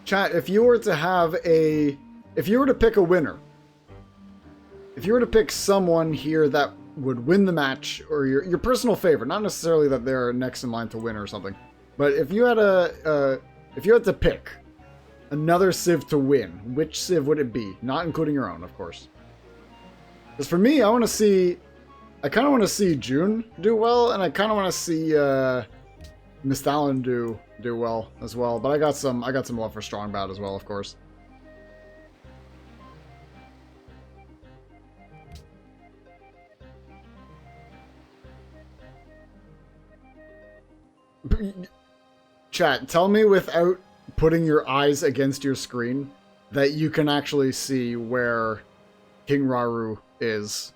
Chat, if you were to have a... If you were to pick a winner, if you were to pick someone here that would win the match, or your personal favorite, not necessarily that they're next in line to win or something, but if you had to pick another Civ to win, which Civ would it be? Not including your own, of course. Because for me, I kind of want to see June do well, and I kind of want to see Mistalin do well as well. But I got some love for Strongbow as well, of course. Chat, tell me without putting your eyes against your screen that you can actually see where King Raru is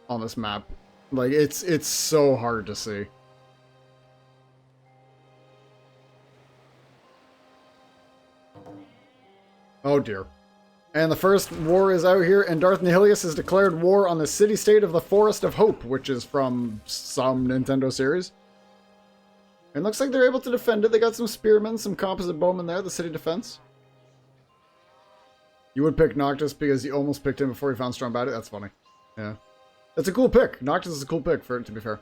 on this map. Like, it's so hard to see. Oh dear. And the first war is out here, and Darth Nihilius has declared war on the city-state of the Forest of Hope, which is from some Nintendo series. And looks like they're able to defend it. They got some spearmen, some composite bowmen there, the city defense. You would pick Noctis because you almost picked him before you found Strong Bounty. That's funny. Yeah. That's a cool pick. Noctis is a cool pick, for it to be fair.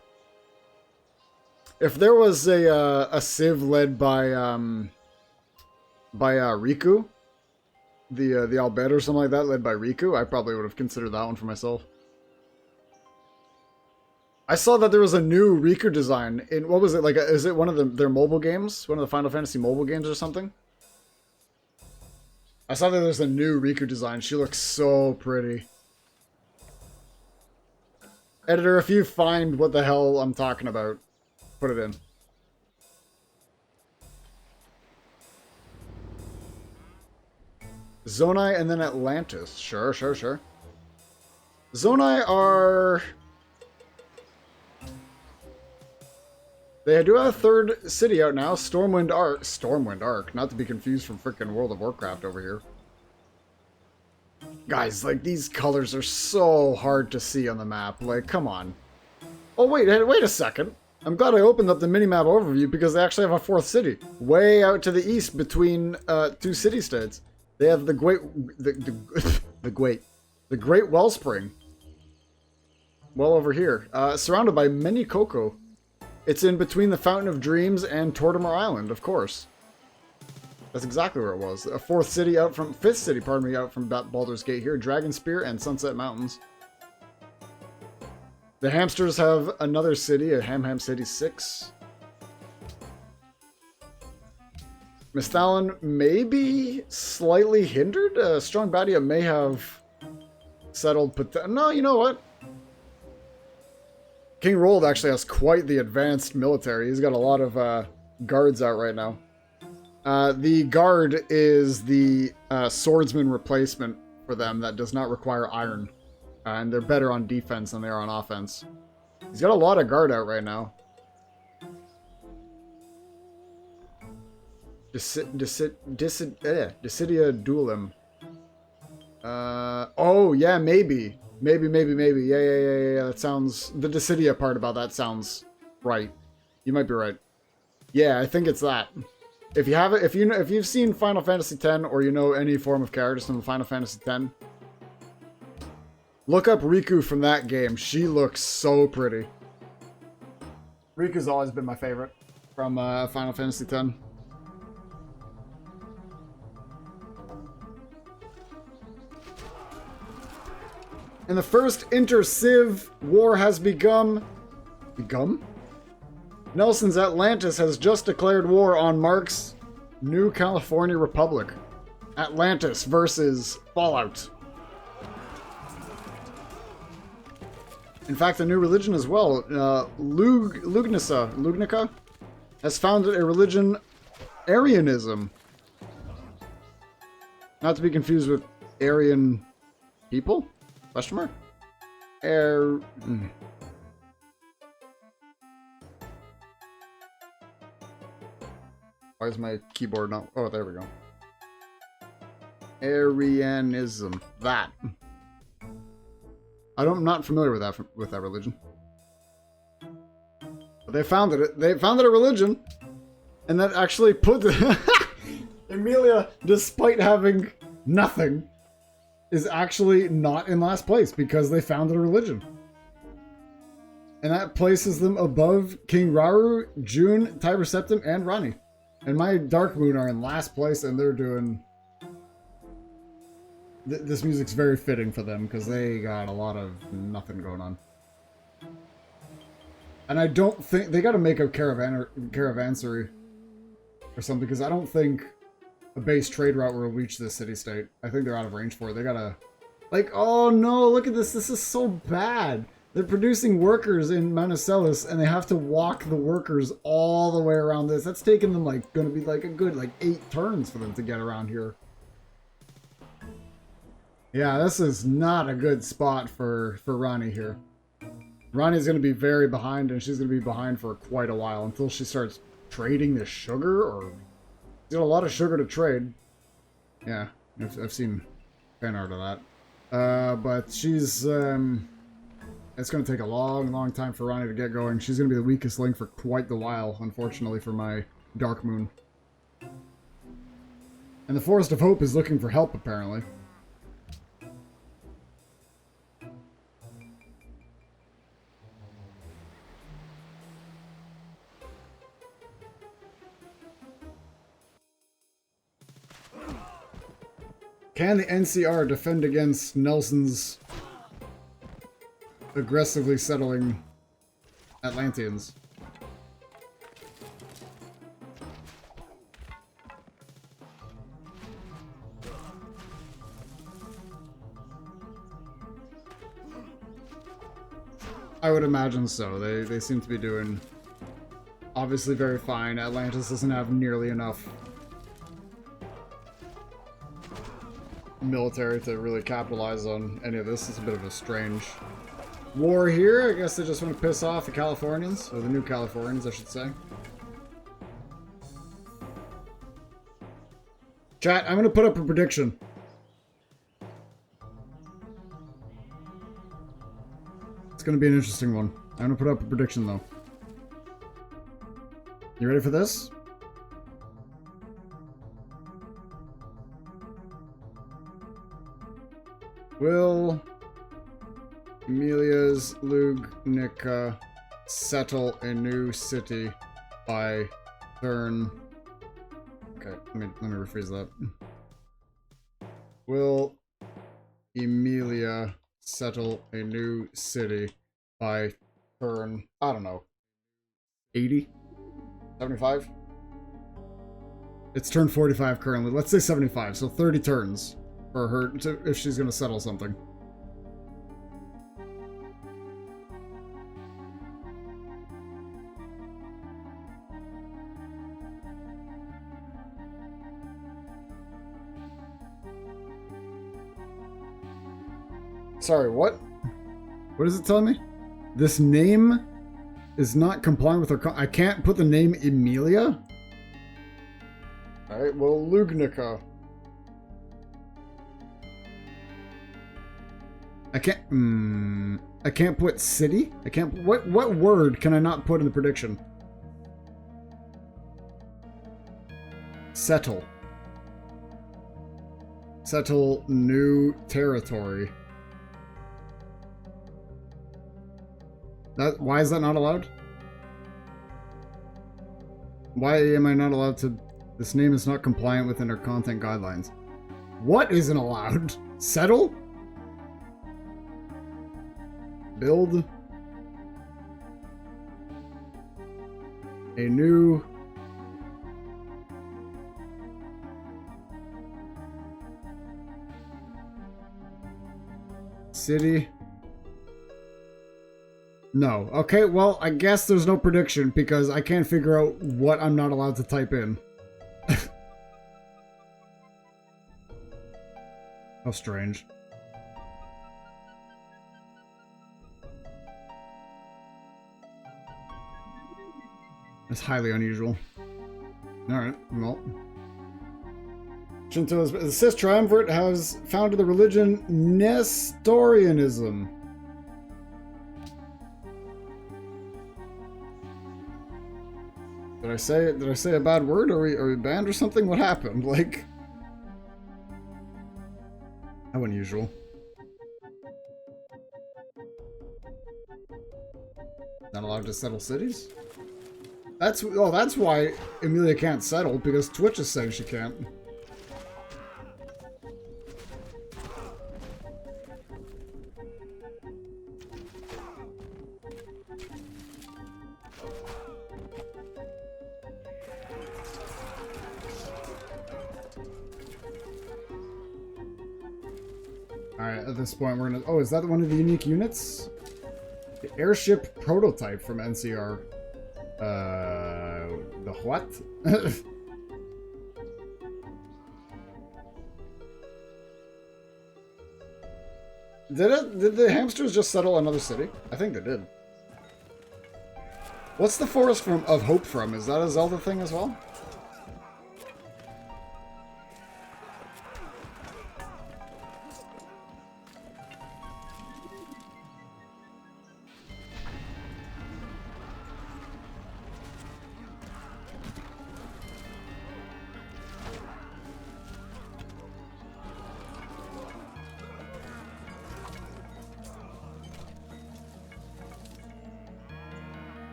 If there was a Civ led by Riku, the Albed or something like that, led by Riku, I probably would have considered that one for myself. I saw that there was a new Riku design in, what was it, like, is it one of their mobile games? One of the Final Fantasy mobile games or something? I saw that there's a new Riku design. She looks so pretty. Editor, if you find what the hell I'm talking about, put it in. Zonai and then Atlantis. Sure. Zonai are... They do have a third city out now, Stormwind Arc, not to be confused from frickin' World of Warcraft over here. Guys, like, these colors are so hard to see on the map, like, come on. Oh, wait a second. I'm glad I opened up the minimap overview because they actually have a fourth city, way out to the east between two city-states. They have the Great Wellspring. Well over here, surrounded by many cocoa. It's in between the Fountain of Dreams and Tortimer Island, of course. That's exactly where it was. A fifth city out from Baldur's Gate here, Dragon Spear and Sunset Mountains. The hamsters have another city, a Ham City 6. Mistalin may be slightly hindered. Strong Badia may have settled, but no, you know what? King Rold actually has quite the advanced military. He's got a lot of guards out right now. The guard is the swordsman replacement for them that does not require iron. And they're better on defense than they are on offense. He's got a lot of guard out right now. Dissidia Duelim. Oh, yeah, maybe. Maybe. Yeah. That sounds... The Dissidia part about that sounds right. You might be right. Yeah, I think it's that. If you have it, if you've seen Final Fantasy X or you know any form of characters from Final Fantasy X, look up Riku from that game. She looks so pretty. Riku's always been my favorite from Final Fantasy X. And the first inter-Civ war has begun. Nelson's Atlantis has just declared war on Mark's New California Republic. Atlantis versus Fallout. In fact, a new religion as well. Lugnica has founded a religion, Aryanism. Not to be confused with Aryan people? Question mark? Why is my keyboard not... Oh, there we go. Arianism. That. I'm not familiar with that religion. But they founded it. They founded a religion. And that actually put... Emilia, despite having nothing, is actually not in last place because they founded a religion. And that places them above King Rauru, June, Tiber Septim, and Rani. And my Dark Moon are in last place, and they're doing... This music's very fitting for them, because they got a lot of nothing going on. And I don't think... They gotta make a caravansary or something, because I don't think a base trade route will reach this city-state. I think they're out of range for it. They gotta... Like, oh no, look at this. This is so bad. They're producing workers in Manicelis, and they have to walk the workers all the way around this. That's taking them, like, gonna be, like, a good, like, 8 turns for them to get around here. Yeah, this is not a good spot for Rani here. Rani's gonna be very behind, and she's gonna be behind for quite a while until she starts trading the sugar, or... She's got a lot of sugar to trade. Yeah, I've seen fan art of that. But she's, it's going to take a long, long time for Rani to get going. She's going to be the weakest link for quite the while, unfortunately, for my Dark Moon. And the Forest of Hope is looking for help, apparently. Can the NCR defend against Nelson's aggressively settling Atlanteans? I would imagine so. They seem to be doing obviously very fine. Atlantis doesn't have nearly enough military to really capitalize on any of this. It's a bit of a strange war here. I guess they just want to piss off the Californians, or the new Californians, I should say. Chat, I'm going to put up a prediction. It's going to be an interesting one. I'm going to put up a prediction, though. You ready for this? Will Emilia's Lugnica settle a new city by turn... Okay, let me rephrase that. Will Emilia settle a new city by turn, I don't know, 80? 75? It's turn 45 currently. Let's say 75, so 30 turns for her to, if she's going to settle something. Sorry, what? What is it telling me? This name is not complying with her I can't put the name Emilia? Alright, well, Lugnica. I can't put city? I can't... What word can I not put in the prediction? Settle. Settle new territory. Why is that not allowed? Why am I not allowed to... This name is not compliant within our content guidelines. What isn't allowed? Settle? Build a new city. No. Okay, well, I guess there's no prediction because I can't figure out what I'm not allowed to type in. How strange. That's highly unusual. Alright, well. Shinto's the Cis Triumvirate has founded the religion Nestorianism. Did I say a bad word? Are we banned or something? What happened? Like, how unusual. Not allowed to settle cities? That's why Amelia can't settle, because Twitch is saying she can't. Alright, at this point we're gonna... Oh, is that one of the unique units? The airship prototype from NCR. The what? Did the hamsters just settle another city? I think they did. What's the Forest of Hope from? Is that a Zelda thing as well?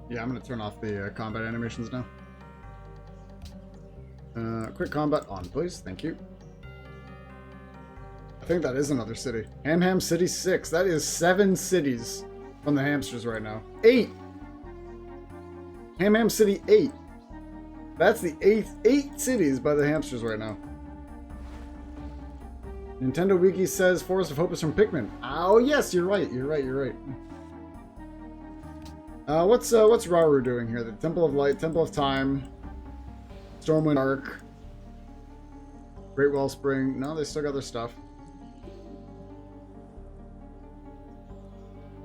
Yeah, I'm gonna turn off the combat animations now. Quick combat on, please. Thank you. I think that is another city. Ham City 6. That is 7 cities from the hamsters right now. 8! Ham City 8. That's the 8 cities by the hamsters right now. Nintendo Wiki says Forest of Hope is from Pikmin. Oh yes, you're right. You're right. What's Rauru doing here? The Temple of Light, Temple of Time, Stormwind Arc, Great Wellspring. No, they still got their stuff.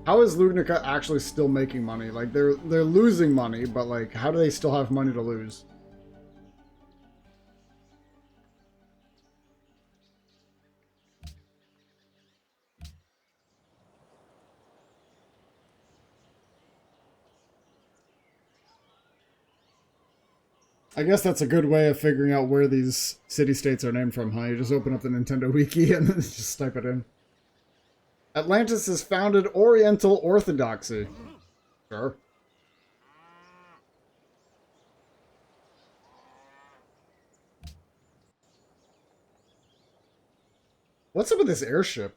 How is Lugnica actually still making money? Like they're losing money, but like how do they still have money to lose? I guess that's a good way of figuring out where these city-states are named from, huh? You just open up the Nintendo Wiki and then just type it in. Atlantis is founded Oriental Orthodoxy. Sure. What's up with this airship?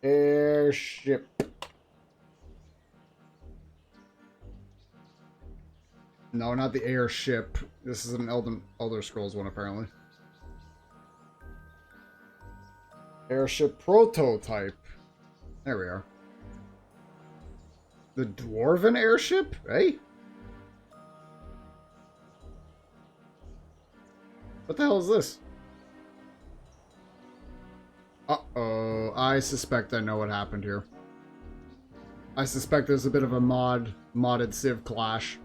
Airship. No, not the airship. This is an Elder Scrolls one, apparently. Airship prototype. There we are. The Dwarven airship? Hey? What the hell is this? Uh-oh. I suspect I know what happened here. I suspect there's a bit of a modded Civ clash.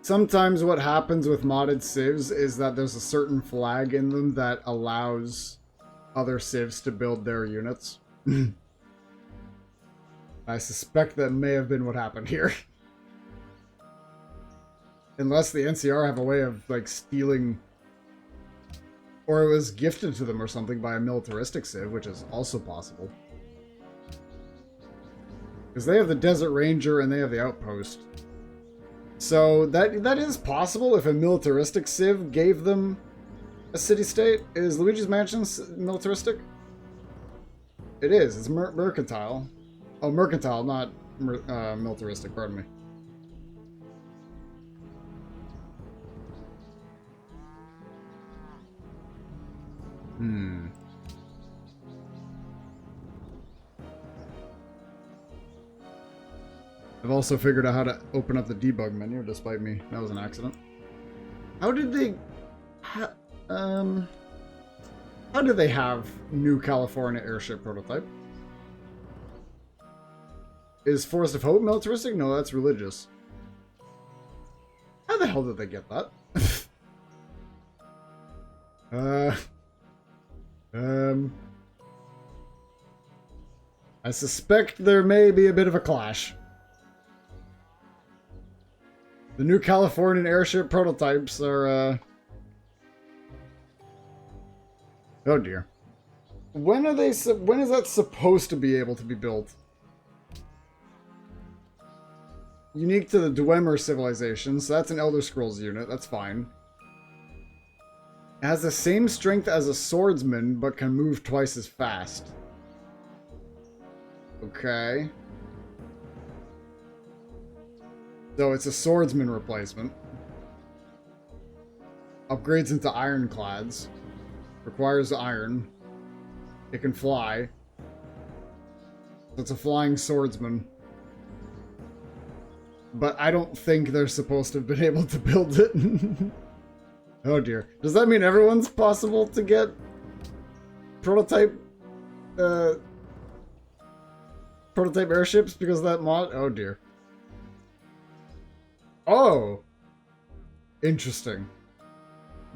Sometimes what happens with modded civs is that there's a certain flag in them that allows other civs to build their units. I suspect that may have been what happened here. Unless the NCR have a way of, like, stealing... Or it was gifted to them or something by a militaristic civ, which is also possible. Because they have the Desert Ranger and they have the Outpost. So that is possible if a militaristic civ gave them a city-state. Is Luigi's Mansion militaristic? It is. It's mercantile. Oh, mercantile, not militaristic. Pardon me. I've also figured out how to open up the debug menu, despite me. That was an accident. How did they... how did they have New California airship prototype? Is Forest of Hope militaristic? No, that's religious. How the hell did they get that? I suspect there may be a bit of a clash. The new Californian airship prototypes are, oh dear. When is that supposed to be able to be built? Unique to the Dwemer civilization, so that's an Elder Scrolls unit, that's fine. It has the same strength as a swordsman, but can move twice as fast. Okay. So it's a swordsman replacement. Upgrades into ironclads. Requires iron. It can fly. So it's a flying swordsman. But I don't think they're supposed to have been able to build it. Oh dear. Does that mean everyone's possible to get prototype airships because of that mod? Oh dear. Oh! Interesting.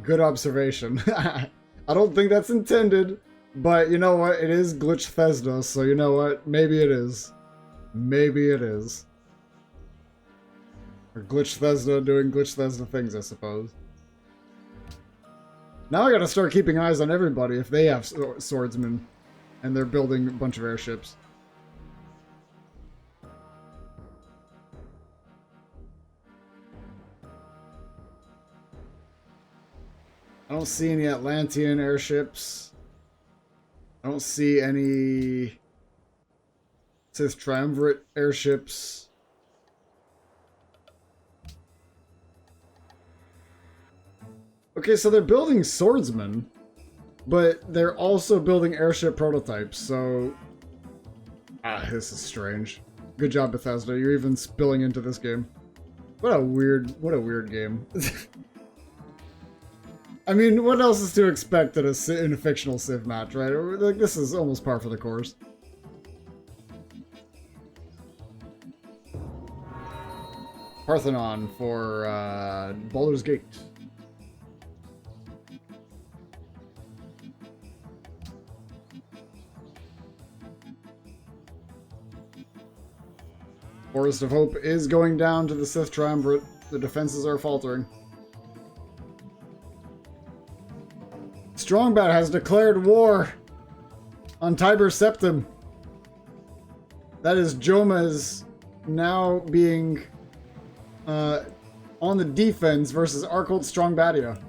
Good observation. I don't think that's intended, but you know what? It is Glitch Thesda, so you know what? Maybe it is. Maybe it is. Or Glitch Thesda doing Glitch Thesda things, I suppose. Now I gotta start keeping eyes on everybody if they have swordsmen and they're building a bunch of airships. I don't see any Atlantean airships. I don't see any Sith Triumvirate airships. Okay, so they're building swordsmen, but they're also building airship prototypes, so... this is strange. Good job, Bethesda. You're even spilling into this game. What a weird game. I mean, what else is to expect in a fictional Civ match, right? Like, this is almost par for the course. Parthenon for Baldur's Gate. Forest of Hope is going down to the Sith Triumvirate. The defenses are faltering. Strongbat has declared war on Tiber Septim. That is Joma's now being on the defense versus Arcult Strongbatia.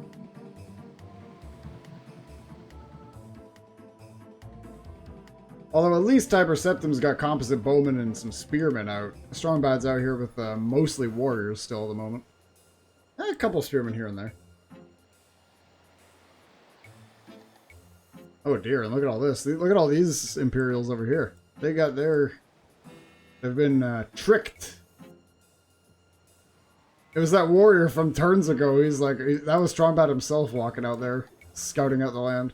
Although at least Tiber Septim's got composite bowmen and some spearmen out. Strongbat's out here with mostly warriors still at the moment. A couple spearmen here and there. Oh dear, and look at all this. Look at all these Imperials over here. They got their... They've been tricked. It was that warrior from turns ago. He's like... That was Strongbat himself walking out there, scouting out the land.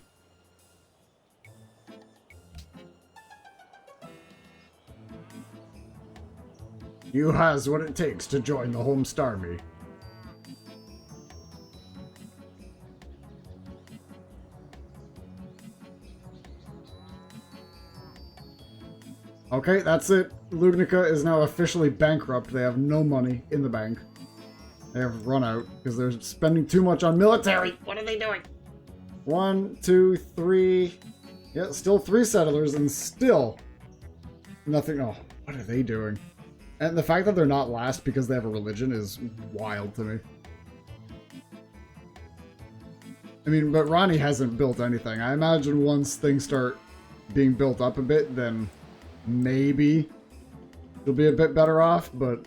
You has what it takes to join the Homestarmy. Okay, that's it. Lugnica is now officially bankrupt. They have no money in the bank. They have run out because they're spending too much on military. What are they doing? 1, 2, 3. Yeah, still 3 settlers and still nothing. Oh, what are they doing? And the fact that they're not last because they have a religion is wild to me. I mean, but Ronnie hasn't built anything. I imagine once things start being built up a bit, then maybe she'll be a bit better off, but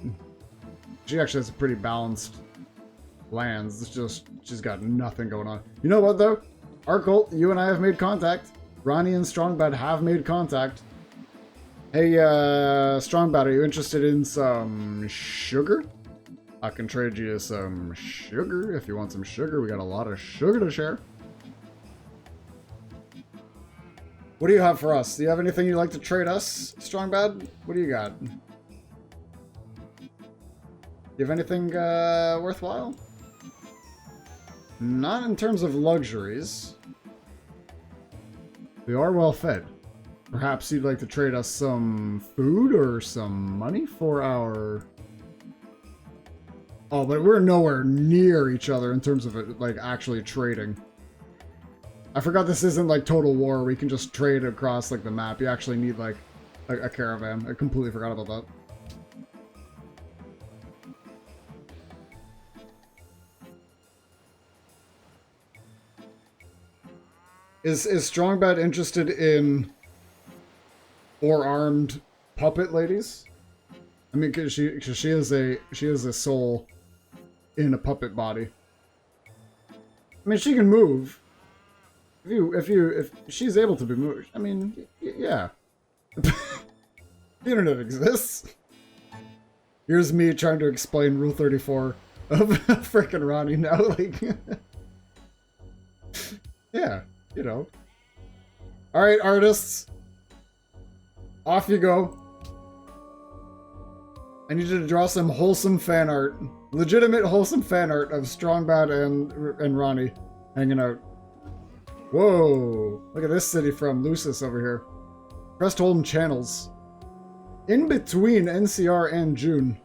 she actually has a pretty balanced lands. It's just, she's got nothing going on. You know what, though? Arcult, you and I have made contact. Ronnie and Strongbat have made contact. Hey, Strongbat, are you interested in some sugar? I can trade you some sugar if you want some sugar. We got a lot of sugar to share. What do you have for us? Do you have anything you'd like to trade us, Strongbat? What do you got? Do you have anything worthwhile? Not in terms of luxuries. We are well fed. Perhaps you'd like to trade us some food or some money for our... Oh, but we're nowhere near each other in terms of it, like, actually trading. I forgot this isn't like Total War. We can just trade across, like, the map. You actually need, like, a caravan. I completely forgot about that. Is Strongbad interested in 4-armed puppet ladies? I mean, cause she is a soul in a puppet body. I mean, she can move. If she's able to be moved, I mean, yeah. The internet exists. Here's me trying to explain Rule 34 of frickin' Ronnie now, like. Yeah, you know. All right, artists. Off you go. I need you to draw some wholesome fan art. Legitimate wholesome fan art of Strongbad and Ronnie hanging out. Whoa! Look at this city from Lucis over here. Crestholm Channels. In between NCR and June.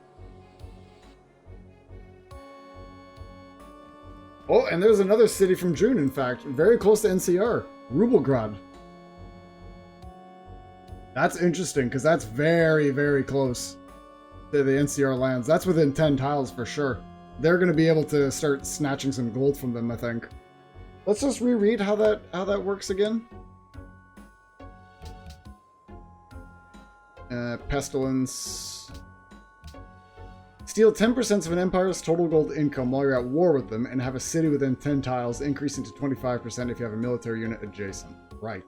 Oh, and there's another city from June, in fact. Very close to NCR. Rubelgrad. That's interesting, because that's very, very close to the NCR lands. That's within 10 tiles for sure. They're going to be able to start snatching some gold from them, I think. Let's just reread how that works again. Pestilence. Steal 10% of an empire's total gold income while you're at war with them, and have a city within 10 tiles, increasing to 25% if you have a military unit adjacent. Right.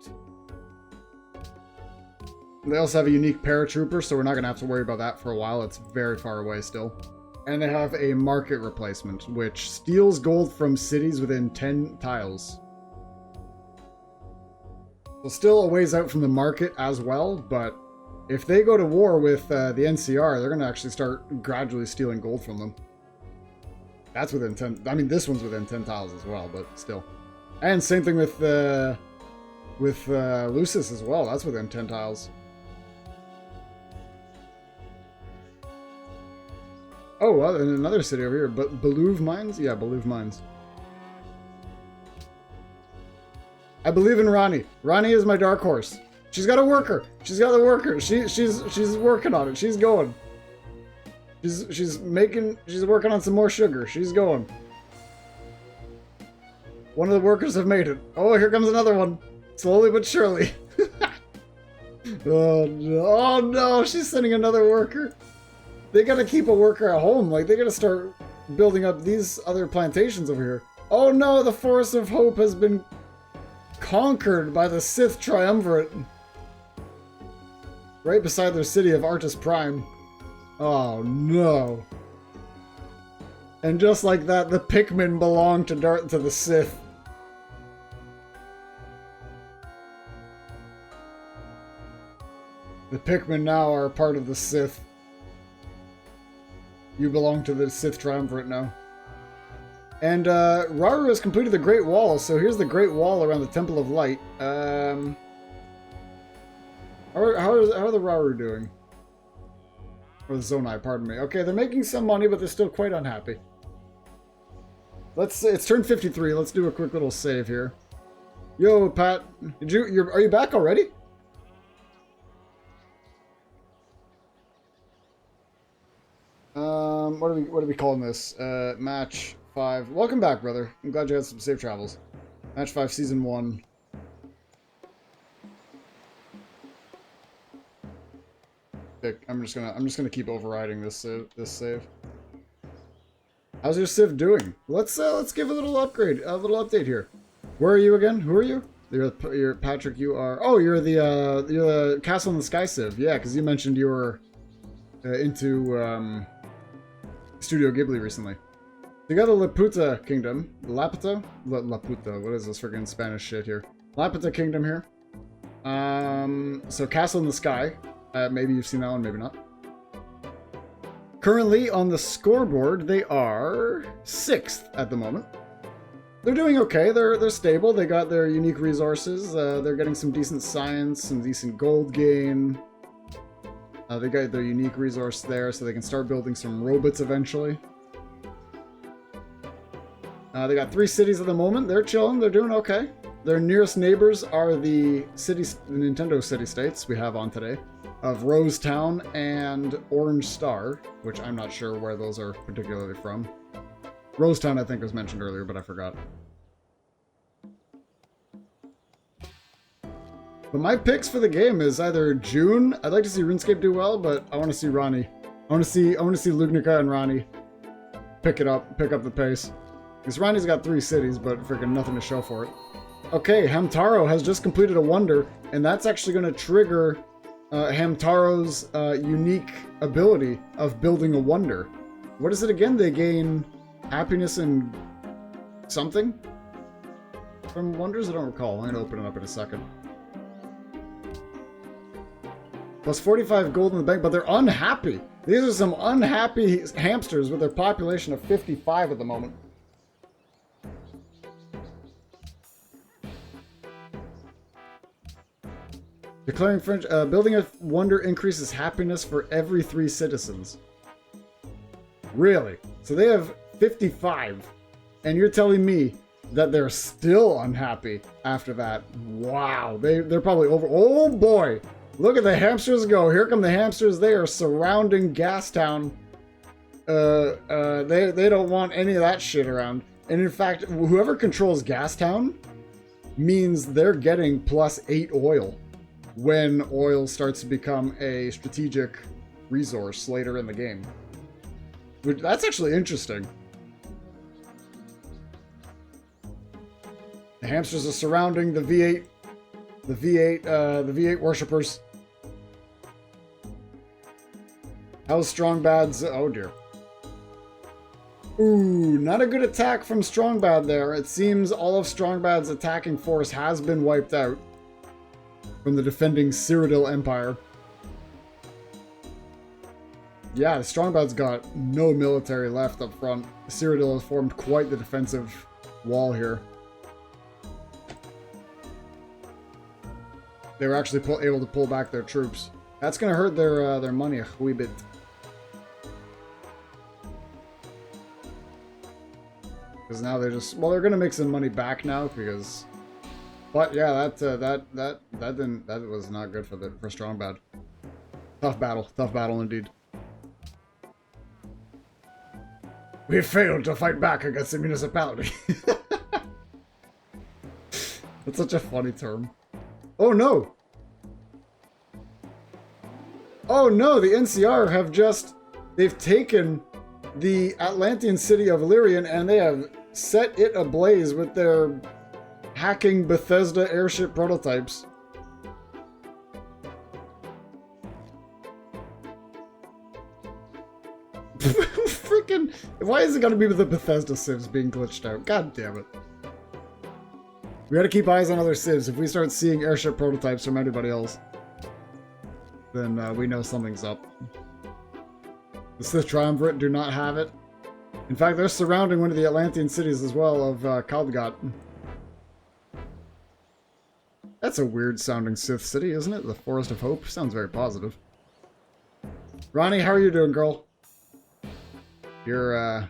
They also have a unique paratrooper, so we're not going to have to worry about that for a while. It's very far away still. And they have a market replacement, which steals gold from cities within 10 tiles. So still a ways out from the market as well, but if they go to war with the NCR, they're going to actually start gradually stealing gold from them. That's within 10... I mean, this one's within 10 tiles as well, but still. And same thing with Lucis as well. That's within 10 tiles. Oh, well, and another city over here. But Belouve Mines? Yeah, Belouve Mines. I believe in Ronnie. Ronnie is my dark horse. She's got a worker. She's got a worker. She's working on it. She's going. She's working on some more sugar. She's going. One of the workers have made it. Oh, here comes another one. Slowly but surely. Oh no, she's sending another worker. They gotta keep a worker at home. Like, they gotta start building up these other plantations over here. Oh no, the Forest of Hope has been conquered by the Sith Triumvirate. Right beside their city of Artus Prime. Oh no. And just like that, the Pikmin belong to the Sith. The Pikmin now are part of the Sith. You belong to the Sith Triumvirate now. And Rauru has completed the Great Wall, so here's the Great Wall around the Temple of Light. How are the Rauru doing? Or the Zonai, pardon me. Okay, they're making some money, but they're still quite unhappy. It's turn 53. Let's do a quick little save here. Yo, Pat, are you back already? What are we calling this? Match 5. Welcome back, brother. I'm glad you had some safe travels. Match 5, Season 1. I'm just gonna keep overriding this save. How's your Civ doing? Let's give a little upgrade, a little update here. Where are you again? Who are you? You're Patrick. You are. Oh, you're the Castle in the Sky Civ. Yeah, because you mentioned you were into Studio Ghibli recently. You got the Laputa Kingdom. Laputa? Laputa. What is this freaking Spanish shit here? Laputa Kingdom here. So Castle in the Sky. Maybe you've seen that one, maybe not. Currently on the scoreboard, they are 6th at the moment. They're doing okay. They're stable. They got their unique resources. They're getting some decent science, some decent gold gain. They got their unique resource there, so they can start building some robots eventually. They got 3 cities at the moment. They're chilling. They're doing okay. Their nearest neighbors are the Nintendo city-states we have on today, of Rosetown and Orange Star, which I'm not sure where those are particularly from. Rosetown, I think, was mentioned earlier, but I forgot. But my picks for the game is either June. I'd like to see RuneScape do well, but I want to see Ronnie. I want to see Lugnica and Ronnie pick up the pace. Because Ronnie's got 3 cities, but freaking nothing to show for it. Okay, Hamtaro has just completed a wonder, and that's actually going to trigger Hamtaro's unique ability of building a wonder. What is it again? They gain happiness and something from wonders? I don't recall. I'm going to open it up in a second. Plus 45 gold in the bank, but they're unhappy. These are some unhappy hamsters with their population of 55 at the moment. Declaring French, building a wonder increases happiness for every 3 citizens. Really? So they have 55, and you're telling me that they're still unhappy after that? Wow, they're probably over. Oh boy, look at the hamsters go! Here come the hamsters. They are surrounding Gastown. They don't want any of that shit around. And in fact, whoever controls Gastown means they're getting plus 8 oil when oil starts to become a strategic resource later in the game. That's actually interesting. The hamsters are surrounding the V8 worshippers. How's Strongbad's? Oh dear. Ooh, not a good attack from Strongbad there. It seems all of Strongbad's attacking force has been wiped out from the defending Cyrodiil Empire. Yeah, Strongbad's got no military left up front. Cyrodiil has formed quite the defensive wall here. They were actually able to pull back their troops. That's going to hurt their money a wee bit. Because now they're just... Well, they're going to make some money back now because... But yeah, that was not good for Strongbad. Tough battle indeed. We failed to fight back against the municipality. That's such a funny term. Oh no! Oh no, the NCR have just... They've taken the Atlantean city of Illyrian and they have set it ablaze with their hacking Bethesda airship prototypes. Freaking... Why is it gotta be with the Bethesda civs being glitched out? God damn it. We gotta keep eyes on other civs. If we start seeing airship prototypes from anybody else, then we know something's up. The Sith Triumvirate do not have it. In fact, they're surrounding one of the Atlantean cities as well of Kaldgat. That's a weird sounding Sith city, isn't it? The Forest of Hope? Sounds very positive. Ronnie, how are you doing, girl? You're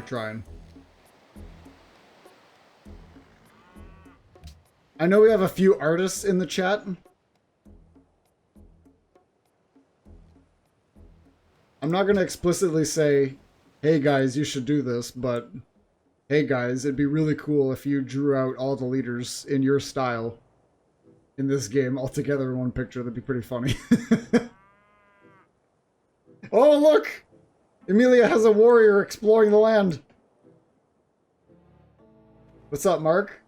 trying. I know we have a few artists in the chat. I'm not going to explicitly say, hey guys, you should do this, but hey guys, it'd be really cool if you drew out all the leaders in your style in this game all together in one picture. That'd be pretty funny. Oh, look! Emilia has a warrior exploring the land. What's up, Mark?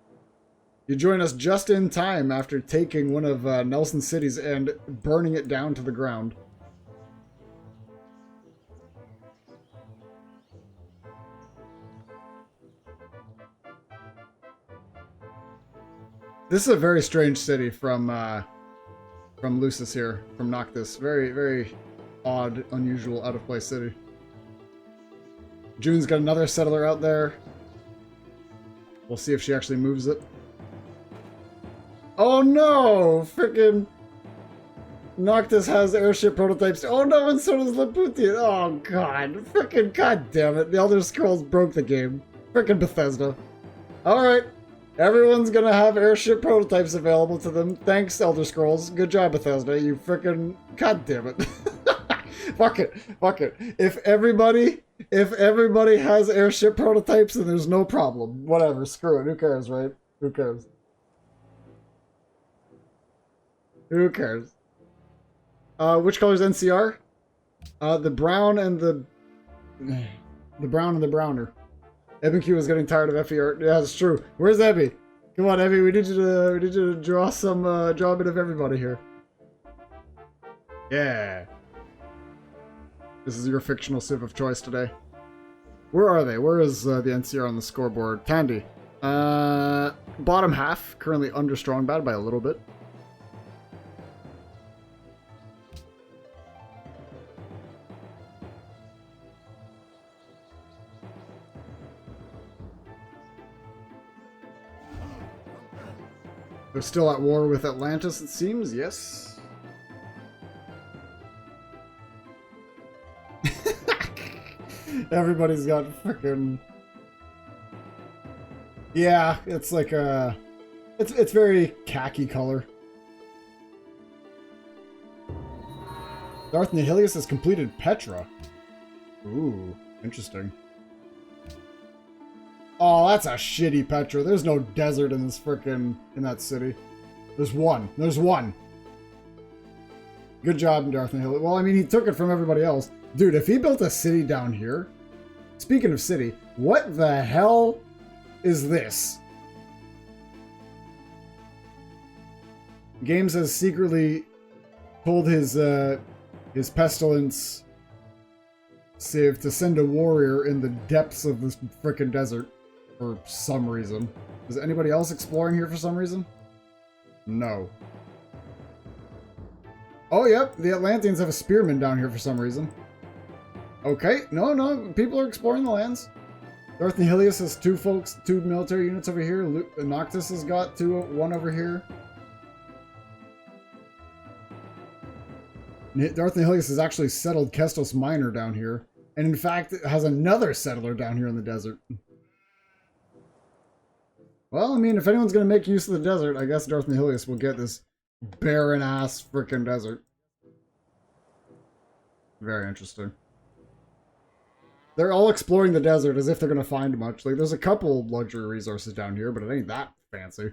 You join us just in time after taking one of Nelson's cities and burning it down to the ground. This is a very strange city from Lucis here, from Noctis. Very, very odd, unusual, out-of-place city. June's got another settler out there. We'll see if she actually moves it. Oh no! Frickin' Noctis has airship prototypes. Oh no, and so does Laputian. Oh god. Frickin' god damn it. The Elder Scrolls broke the game. Frickin' Bethesda. Alright. Everyone's gonna have airship prototypes available to them. Thanks, Elder Scrolls. Good job, Bethesda. You frickin' god damn it. Fuck it. Fuck it. If everybody has airship prototypes, then there's no problem. Whatever. Screw it. Who cares, right? Who cares? Who cares? Which color's NCR? The brown and the brown and the browner. Ebon is getting tired of FE art. Yeah, it's true. Where's Ebby? Come on, Ebby. We need you to draw some draw a bit of everybody here. Yeah. This is your fictional civ of choice today. Where are they? Where is the NCR on the scoreboard? Tandy. Bottom half, currently under strong bad by a little bit. They're still at war with Atlantis, it seems. Yes. Everybody's got freaking. Yeah, it's like a. It's very khaki color. Darth Nihilius has completed Petra. Ooh, interesting. Oh, that's a shitty Petra. There's no desert in this frickin' in that city. There's one. There's one. Good job, Darth Nihilius. Well, I mean, he took it from everybody else. Dude, if he built a city down here... Speaking of city, what the hell is this? Games has secretly told his Pestilence Civ to send a warrior in the depths of this frickin' desert. For some reason. Is anybody else exploring here for some reason? No. Oh, yep. The Atlanteans have a spearman down here for some reason. Okay. No. People are exploring the lands. Darth Nihilius has two military units over here. Noctis has got one over here. Darth Nihilius has actually settled Kestos Minor down here. And in fact, it has another settler down here in the desert. Well, I mean, if anyone's going to make use of the desert, I guess Darth Nihilius will get this barren-ass frickin' desert. Very interesting. They're all exploring the desert as if they're going to find much. Like, there's a couple luxury resources down here, but it ain't that fancy.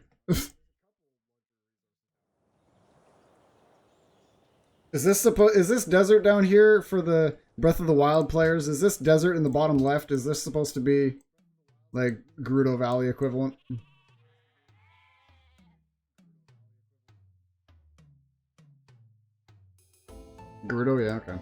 Is this desert down here for the Breath of the Wild players? Is this desert in the bottom left? Is this supposed to be, like, Gerudo Valley equivalent? Gerudo, yeah, okay.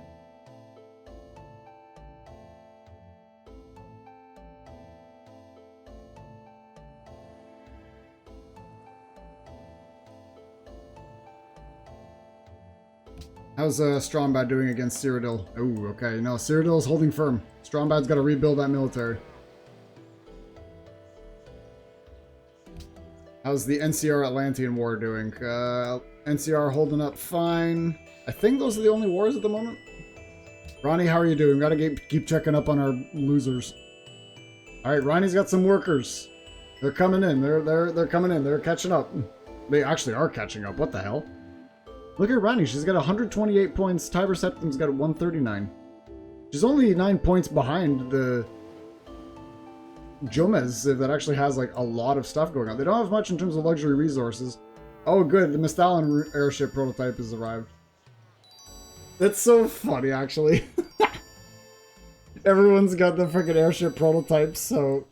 How's Strongbad doing against Cyrodiil? Oh, okay. No, Cyrodiil's holding firm. Strongbad's got to rebuild that military. How's the NCR Atlantean War doing? NCR holding up fine. I think those are the only wars at the moment. Ronnie, how are you doing? Gotta keep checking up on our losers. Alright, Ronnie's got some workers. They're coming in. They're coming in. They're catching up. They actually are catching up. What the hell? Look at Ronnie. She's got 128 points. Tiber Septim's got 139. She's only 9 points behind the Jomez that actually has like a lot of stuff going on. They don't have much in terms of luxury resources. Oh, good. The Mistalin airship prototype has arrived. That's so funny, actually. Everyone's got the freaking airship prototypes, so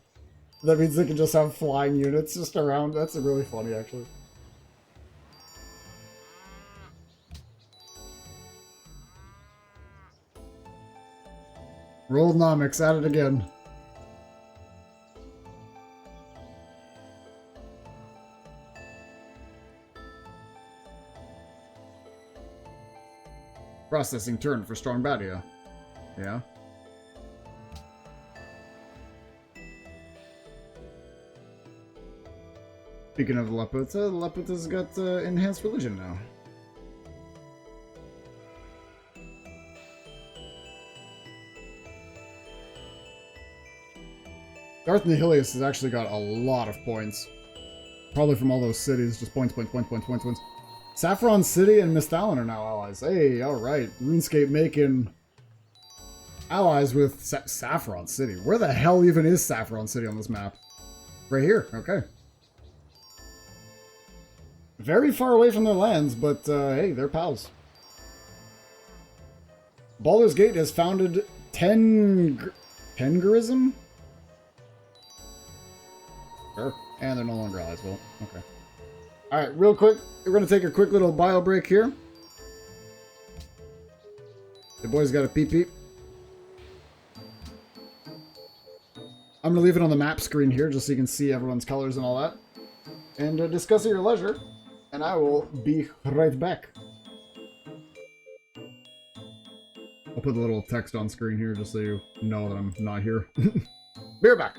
that means they can just have flying units just around. That's really funny, actually. Rollnomics at it again. Processing turn for Strong Badia. Yeah. Speaking of Laputa, Laputa's got enhanced religion now. Darth Nihilius has actually got a lot of points. Probably from all those cities, just points. Saffron City and Misthalin are now allies. Hey, alright. RuneScape making allies with Saffron City. Where the hell even is Saffron City on this map? Right here, okay. Very far away from their lands, but hey, they're pals. Baldur's Gate has founded Tengurism? Sure. And they're no longer allies. Well, okay. Alright, real quick, we're going to take a quick little bio break here. The boys got a pee-pee. I'm going to leave it on the map screen here just so you can see everyone's colors and all that. And discuss at your leisure. And I will be right back. I'll put a little text on screen here just so you know that I'm not here. Be right back.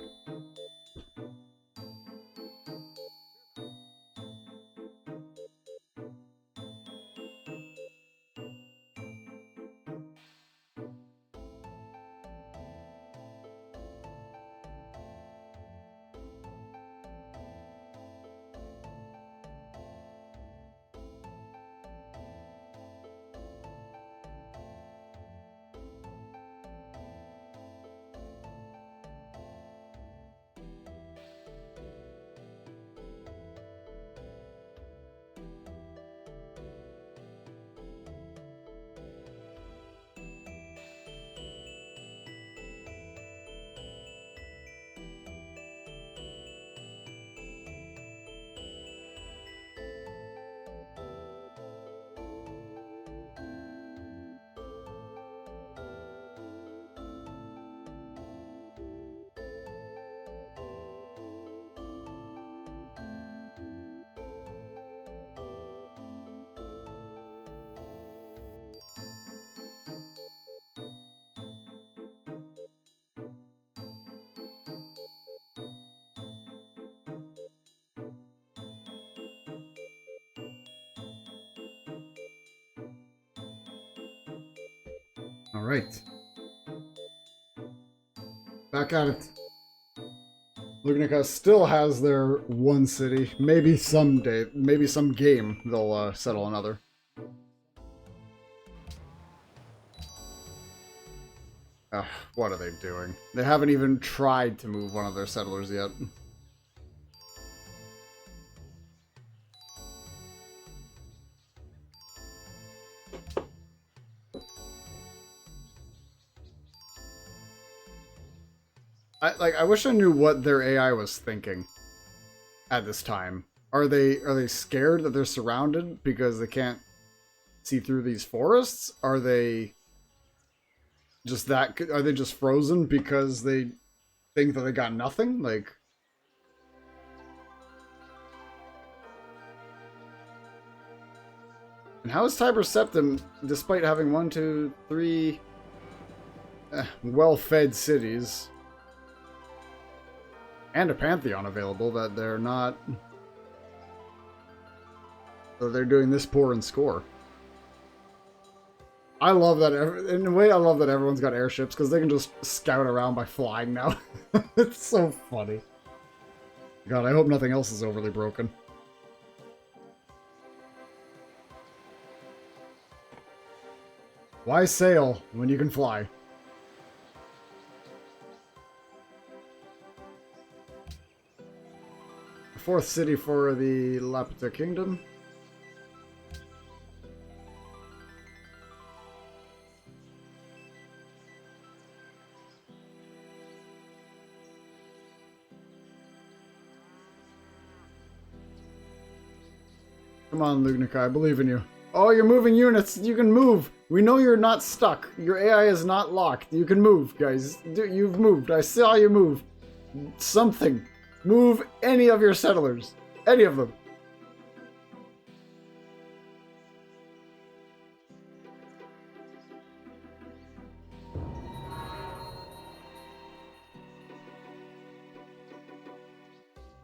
Alright. Back at it. Lugnica still has their one city. Maybe someday, maybe some game, they'll settle another. What are they doing? They haven't even tried to move one of their settlers yet. I wish I knew what their AI was thinking at this time. Are they scared that they're surrounded because they can't see through these forests? Are they just frozen because they think that they got nothing? Like, and how is Tiber Septim, despite having 1, 2, 3 well-fed cities and a Pantheon available, that they're not... So they're doing this poor in score. I love that, in a way I love that everyone's got airships, because they can just scout around by flying now. It's so funny. God, I hope nothing else is overly broken. Why sail when you can fly? Fourth city for the Laputa Kingdom. Come on, Lugnica, I believe in you. Oh, you're moving units. You can move. We know you're not stuck. Your AI is not locked. You can move, guys. You've moved. I saw you move. Something. Move any of your settlers. Any of them.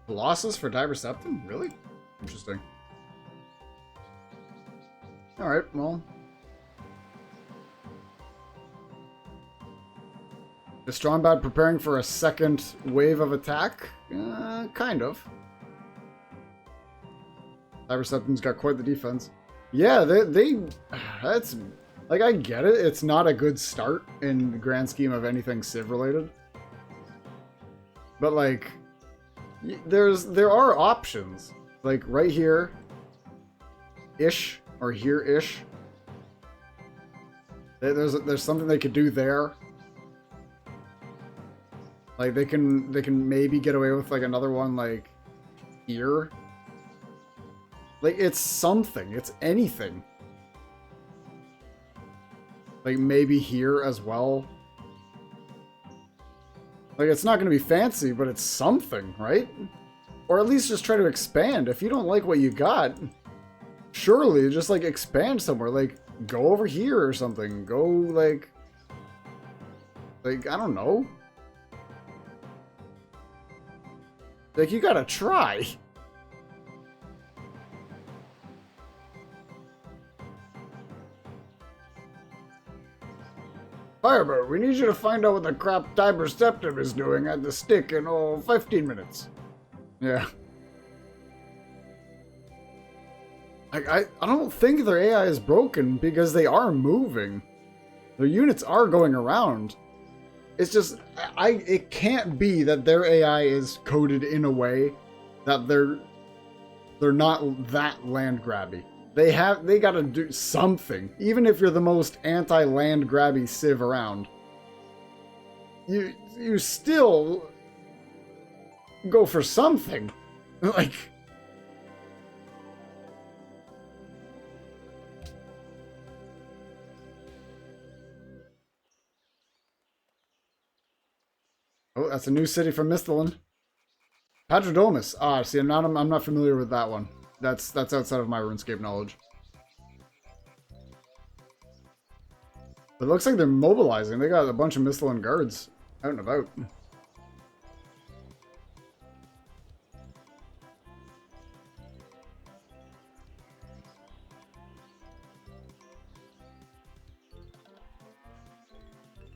Colossus for Tiber Septim? Really? Interesting. Alright, well. Is Strongbad preparing for a second wave of attack? Kind of. Tiber Septim's got quite the defense. Yeah, that's... Like, I get it. It's not a good start in the grand scheme of anything Civ related. But, like, there are options. Like, right here-ish, or here-ish. There's something they could do there. Like, they can maybe get away with, like, another one, like, here. Like, it's something. It's anything. Like, maybe here as well. Like, it's not going to be fancy, but it's something, right? Or at least just try to expand. If you don't like what you got, surely just, like, expand somewhere. Like, go over here or something. Go, like, I don't know. Like, you gotta try. Firebird, we need you to find out what the crap Tiber Septim is doing at the stick in, 15 minutes. Yeah. I don't think their AI is broken because they are moving. Their units are going around. It's just, it can't be that their AI is coded in a way that they're not that land grabby. They gotta do something. Even if you're the most anti-land grabby Civ around, you still go for something. Like, oh, that's a new city from Misthalin. Padradomus. Ah, see, I'm not familiar with that one. That's outside of my RuneScape knowledge. But it looks like they're mobilizing. They got a bunch of Misthalin guards out and about.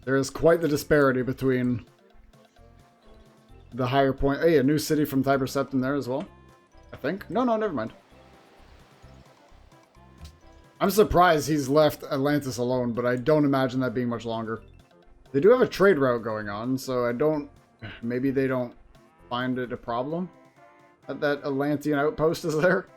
There is quite the disparity between the higher point. Hey, a new city from Tiber Septim there as well. I think. No, never mind. I'm surprised he's left Atlantis alone, but I don't imagine that being much longer. They do have a trade route going on, so I don't... Maybe they don't find it a problem that that Atlantean outpost is there.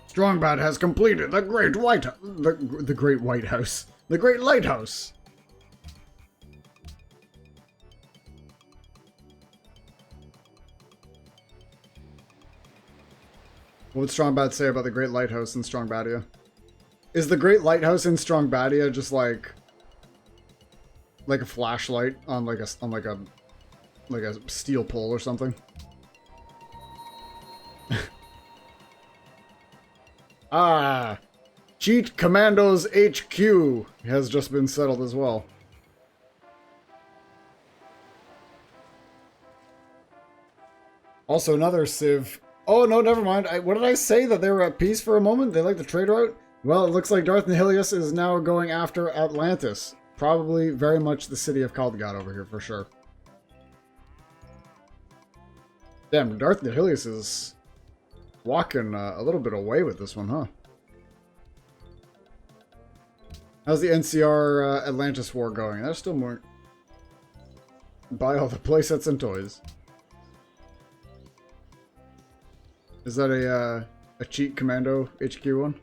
Strongbad has completed the Great White the Great White House. The Great Lighthouse. What would Strongbad say about the Great Lighthouse in Strongbadia? Is the Great Lighthouse in Strongbadia just like a flashlight on like a steel pole or something? Ah, Cheat Commandos HQ has just been settled as well. Also another Civ. Oh no, never mind. What did I say? That they were at peace for a moment? They like the trade route? Well, it looks like Darth Nihilius is now going after Atlantis. Probably very much the city of Kaldgad over here for sure. Damn, Darth Nihilius is walking a little bit away with this one, huh? How's the NCR Atlantis war going? There's still more. Buy all the playsets and toys. Is that a cheat commando HQ one?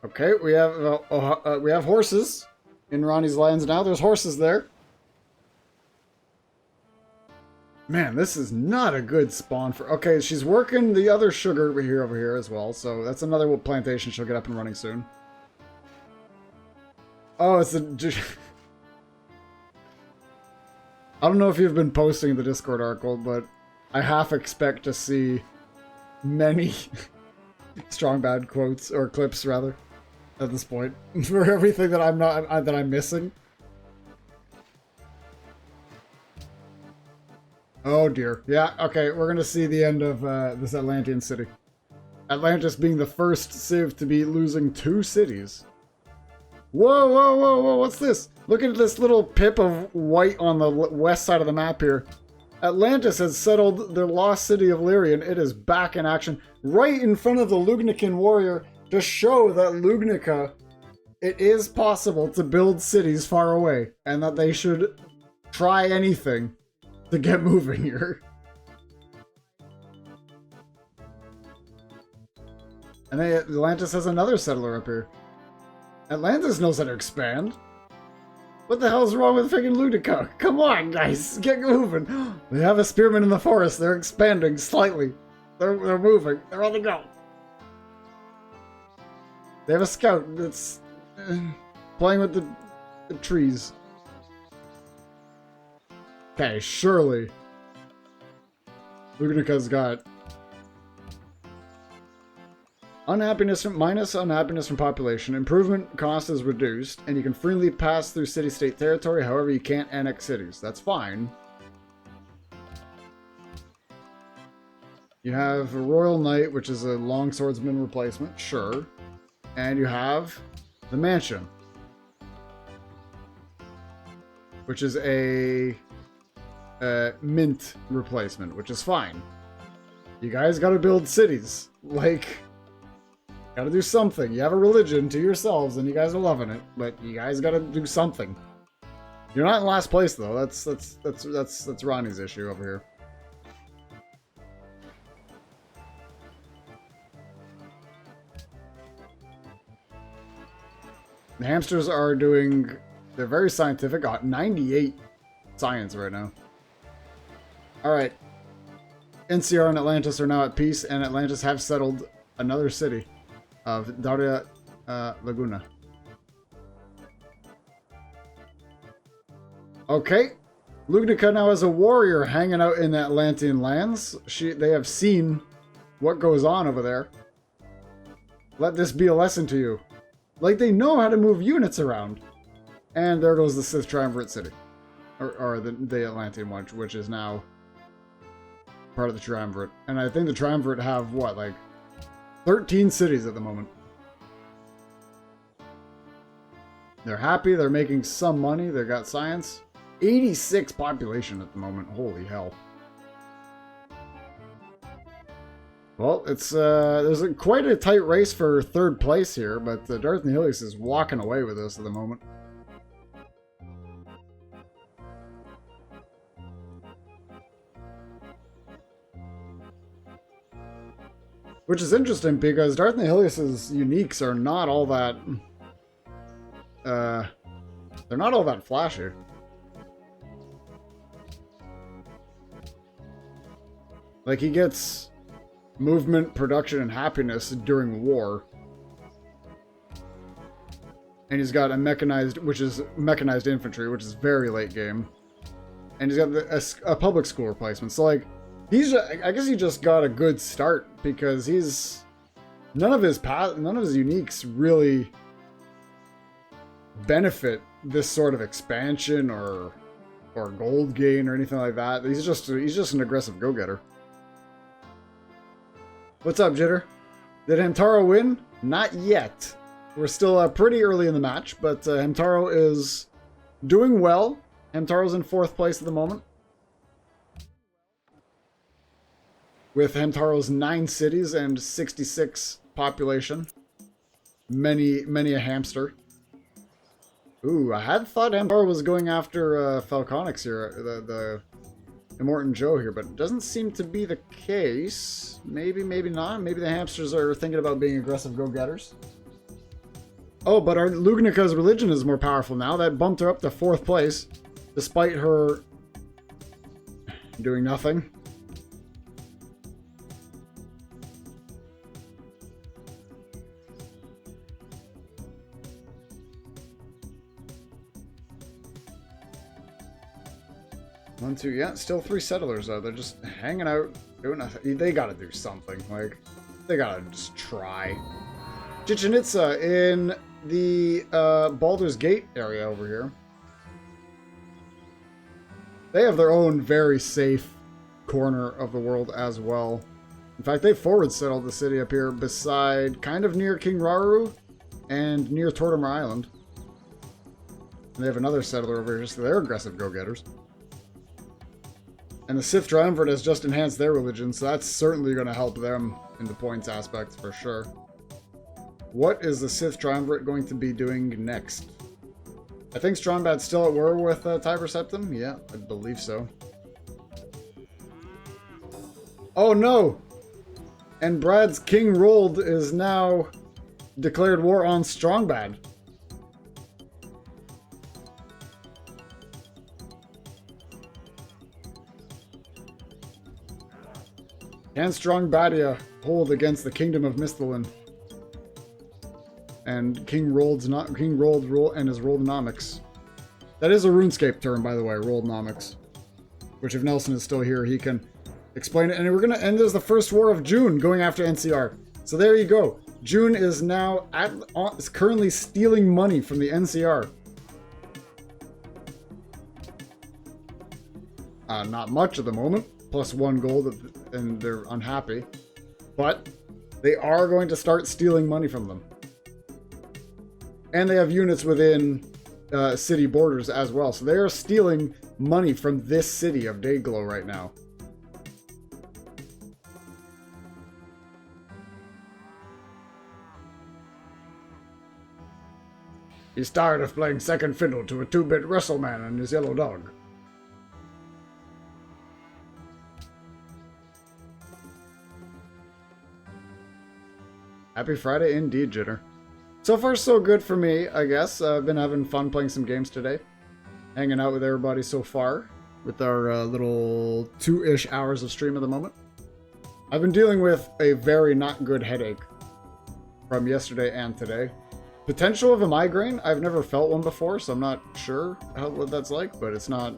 Okay, we have horses in Ronnie's lands now. There's horses there. Man, this is not a good spawn for... Okay, she's working the other sugar over here as well, so that's another plantation she'll get up and running soon. Oh, it's a... I don't know if you've been posting the Discord article, but I half expect to see many strong bad quotes or clips rather at this point for everything that I'm missing. Oh dear. Yeah, okay, we're gonna see the end of this Atlantean city. Atlantis being the first civ to be losing 2 cities. Whoa, whoa, whoa, whoa, what's this? Look at this little pip of white on the west side of the map here. Atlantis has settled the lost city of Lyrian. It is back in action right in front of the Lugnican warrior to show that Lugnica, it is possible to build cities far away and that they should try anything to get moving here. And then Atlantis has another settler up here. Atlantis knows how to expand. What the hell's wrong with freaking Ludica? Come on, guys, get moving. They have a spearman in the forest. They're expanding slightly. They're moving. They're on the go. They have a scout that's playing with the trees. Okay, surely Lugnica's got unhappiness from unhappiness from population. Improvement cost is reduced, and you can freely pass through city-state territory. However, you can't annex cities. That's fine. You have a Royal Knight, which is a longswordsman replacement. Sure. And you have the Mansion, which is a mint replacement, which is fine. You guys gotta build cities. Like, gotta do something. You have a religion to yourselves and you guys are loving it, but you guys gotta do something. You're not in last place though. That's Ronnie's issue over here. The hamsters are doing, they're very scientific. Got 98 science right now. Alright. NCR and Atlantis are now at peace, and Atlantis have settled another city of Daria Laguna. Okay. Lugnica now has a warrior hanging out in the Atlantean lands. They have seen what goes on over there. Let this be a lesson to you. Like, they know how to move units around. And there goes the Sith Triumvirate City. Or the Atlantean one, which is now part of the Triumvirate. And I think the Triumvirate have, what, like 13 cities at the moment. They're happy, they're making some money, they've got science. 86 population at the moment, holy hell. Well, it's there's quite a tight race for third place here, but Darth Nihilus is walking away with this at the moment. Which is interesting because Darth Nihilius's uniques are not all that they're not all that flashy. Like, he gets movement, production, and happiness during war. And he's got a mechanized, which is mechanized infantry, which is very late game. And he's got a public school replacement. So, like, I guess he just got a good start because none of his uniques really benefit this sort of expansion or gold gain or anything like that. He's just an aggressive go-getter. What's up, Jitter? Did Hamtaro win? Not yet. We're still pretty early in the match, but Hamtaro is doing well. Hamtaro's in 4th place at the moment, with Hamtaro's 9 cities and 66 population. Many a hamster. Ooh, I had thought Hamtaro was going after Falconix here, the Immortan Joe here, but it doesn't seem to be the case. Maybe, maybe not. Maybe the hamsters are thinking about being aggressive go-getters. Oh, but our Lugnica's religion is more powerful now. That bumped her up to 4th place, despite her doing nothing. 1, 2, yeah, still 3 settlers though. They're just hanging out, doing nothing. They gotta do something. Like, they gotta just try. Chichen Itza in the Baldur's Gate area over here. They have their own very safe corner of the world as well. In fact, they forward settled the city up here beside, kind of near King Rauru and near Tortimer Island. And they have another settler over here, so they're aggressive go-getters. And the Sith Triumvirate has just enhanced their religion, so that's certainly going to help them in the points aspect for sure. What is the Sith Triumvirate going to be doing next? I think Strongbad's still at war with Tiber Septim. Yeah, I believe so. Oh no! And Brad's King Rold is now declared war on Strongbad. Can Strongbadia hold against the Kingdom of Misthalin? And King Rold and his Roldonomics. That is a RuneScape term, by the way, Roldonomics. Which, if Nelson is still here, he can explain it. And we're going to end as the first war of June, going after NCR. So there you go. June is now is currently stealing money from the NCR. Not much at the moment. +1 gold, and they're unhappy. But they are going to start stealing money from them. And they have units within city borders as well. So they are stealing money from this city of Dayglow right now. He's tired of playing second fiddle to a 2-bit Wrestleman and his yellow dog. Happy Friday indeed, Jitter. So far, so good for me, I guess. I've been having fun playing some games today. Hanging out with everybody so far. With our little 2-ish hours of stream at the moment. I've been dealing with a very not good headache. From yesterday and today. Potential of a migraine. I've never felt one before, so I'm not sure what that's like. But it's not...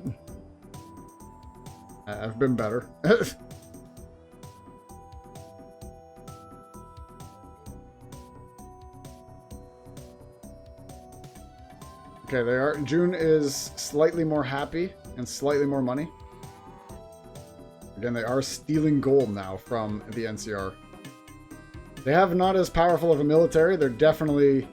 I've been better. Okay, they are. June is slightly more happy and slightly more money. Again, they are stealing gold now from the NCR. They have not as powerful of a military. They're definitely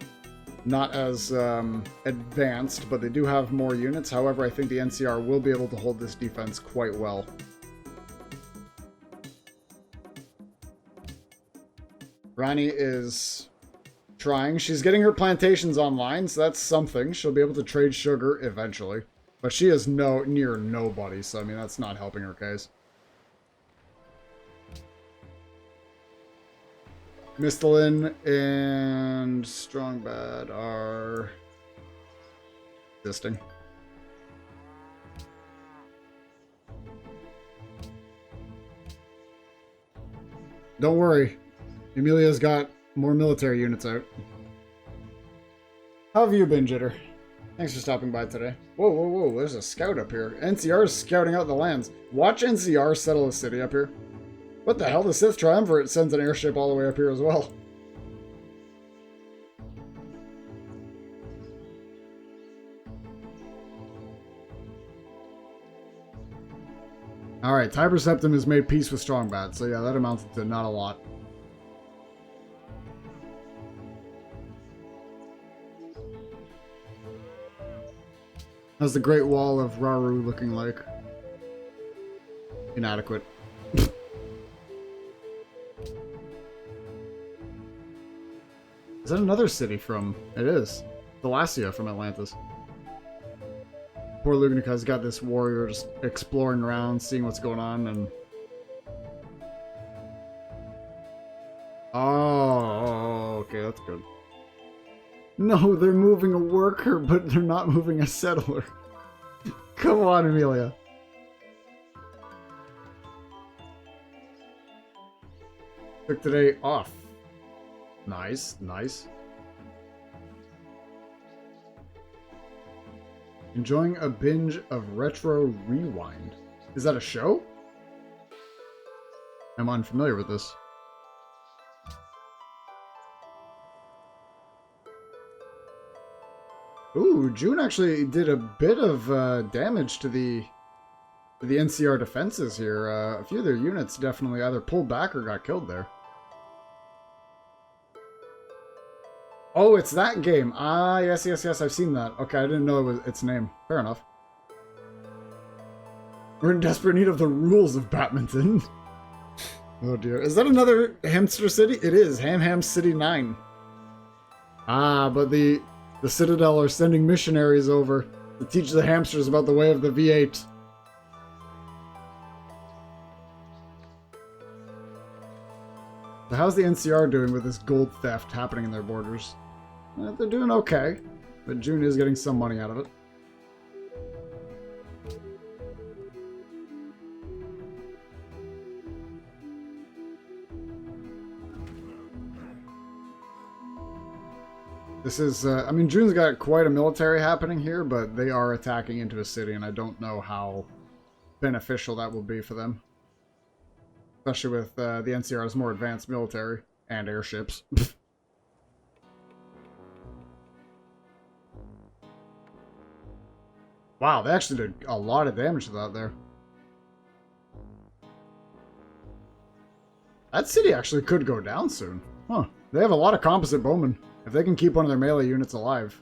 not as advanced, but they do have more units. However, I think the NCR will be able to hold this defense quite well. Rani is... trying. She's getting her plantations online, so that's something. She'll be able to trade sugar eventually. But she is near nobody, so I mean, that's not helping her case. Misthalin and Strongbad are existing. Don't worry. Emilia's got more military units out. How have you been, Jitter? Thanks for stopping by today. Whoa, whoa, whoa, there's a scout up here. NCR is scouting out the lands. Watch NCR settle a city up here. What the hell? The Sith Triumvirate sends an airship all the way up here as well. Alright, Tiber Septim has made peace with Strongbad, so yeah, that amounted to not a lot. How's the Great Wall of Rauru looking like? Inadequate. Is that another city from... It is. Thalassia from Atlantis. Poor Lugnika's got this warrior just exploring around, seeing what's going on, and... Oh, okay, that's good. No, they're moving a worker, but they're not moving a settler. Come on, Amelia. Took today off. Nice, nice. Enjoying a binge of Retro Rewind. Is that a show? I'm unfamiliar with this. Ooh, June actually did a bit of damage to the NCR defenses here. A few of their units definitely either pulled back or got killed there. Oh, it's that game. Ah, yes, I've seen that. Okay, I didn't know it was its name. Fair enough. We're in desperate need of the rules of badminton. Oh dear. Is that another hamster city? It is. Ham City 9. Ah, but the Citadel are sending missionaries over to teach the hamsters about the way of the V8. So how's the NCR doing with this gold theft happening in their borders? They're doing okay, but June is getting some money out of it. This is, I mean, June's got quite a military happening here, but they are attacking into a city, and I don't know how beneficial that will be for them. Especially with the NCR's more advanced military and airships. Wow, they actually did a lot of damage to that there. That city actually could go down soon. Huh. They have a lot of composite bowmen. If they can keep one of their melee units alive.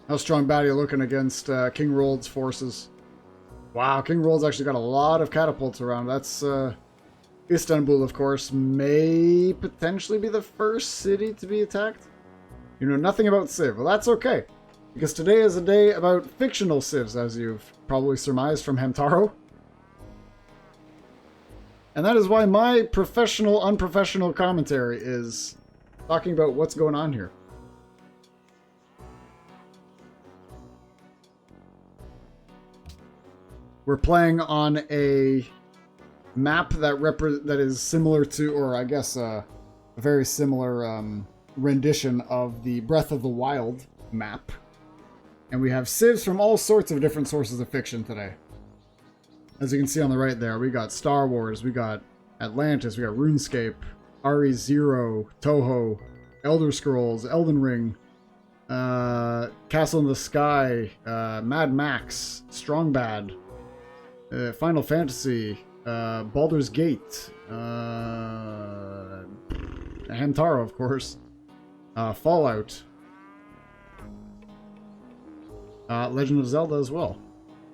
How's Strong Baddie looking against King Rold's forces? Wow, King Rold's actually got a lot of catapults around. That's Istanbul, of course, may potentially be the first city to be attacked. You know nothing about Civ. Well, that's okay. Because today is a day about fictional civs, as you've probably surmised from Hamtaro. And that is why my professional, unprofessional commentary is talking about what's going on here. We're playing on a map that is similar to, or I guess a very similar rendition of the Breath of the Wild map. And we have civs from all sorts of different sources of fiction today. As you can see on the right there, we got Star Wars, we got Atlantis, we got RuneScape, RE0, Toho, Elder Scrolls, Elden Ring, Castle in the Sky, Mad Max, Strong Bad, Final Fantasy, Baldur's Gate, Hamtaro, of course, Fallout, Legend of Zelda as well.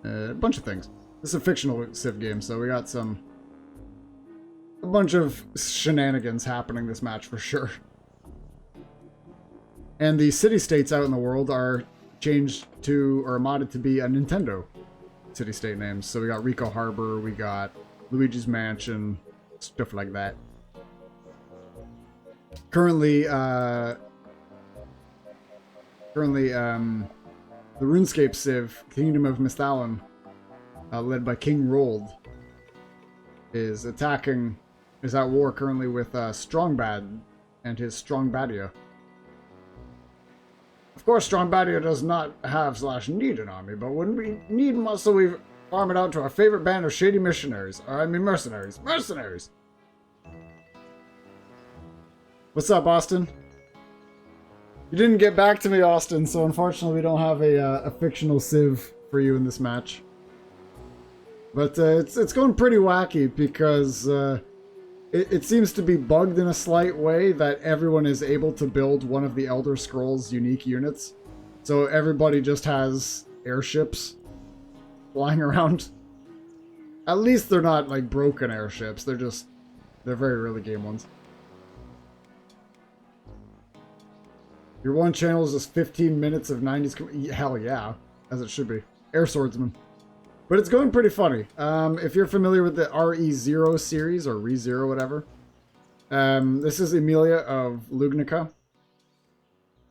A bunch of things. This is a fictional Civ game, so we got a bunch of shenanigans happening this match for sure. And the city-states out in the world are changed to, or modded to be a Nintendo city-state names. So we got Rico Harbor, we got Luigi's Mansion, stuff like that. Currently, the RuneScape Civ, Kingdom of Misthalin, led by King Rold, is at war currently with Strongbad and his Strongbadia. Of course, Strongbadia does not have / need an army, but when we need muscle, we farm it out to our favorite band of shady missionaries. Or, I mean mercenaries. Mercenaries! What's up, Austin? You didn't get back to me, Austin, so unfortunately we don't have a fictional Civ for you in this match. But it's going pretty wacky because it seems to be bugged in a slight way that everyone is able to build one of the Elder Scrolls unique units. So everybody just has airships flying around. At least they're not like broken airships. They're very early game ones. Your one channel is just 15 minutes of 90s. Hell yeah, as it should be. Air Swordsman. But it's going pretty funny. If you're familiar with the RE0 series, or RE0, whatever. This is Emilia of Lugnica.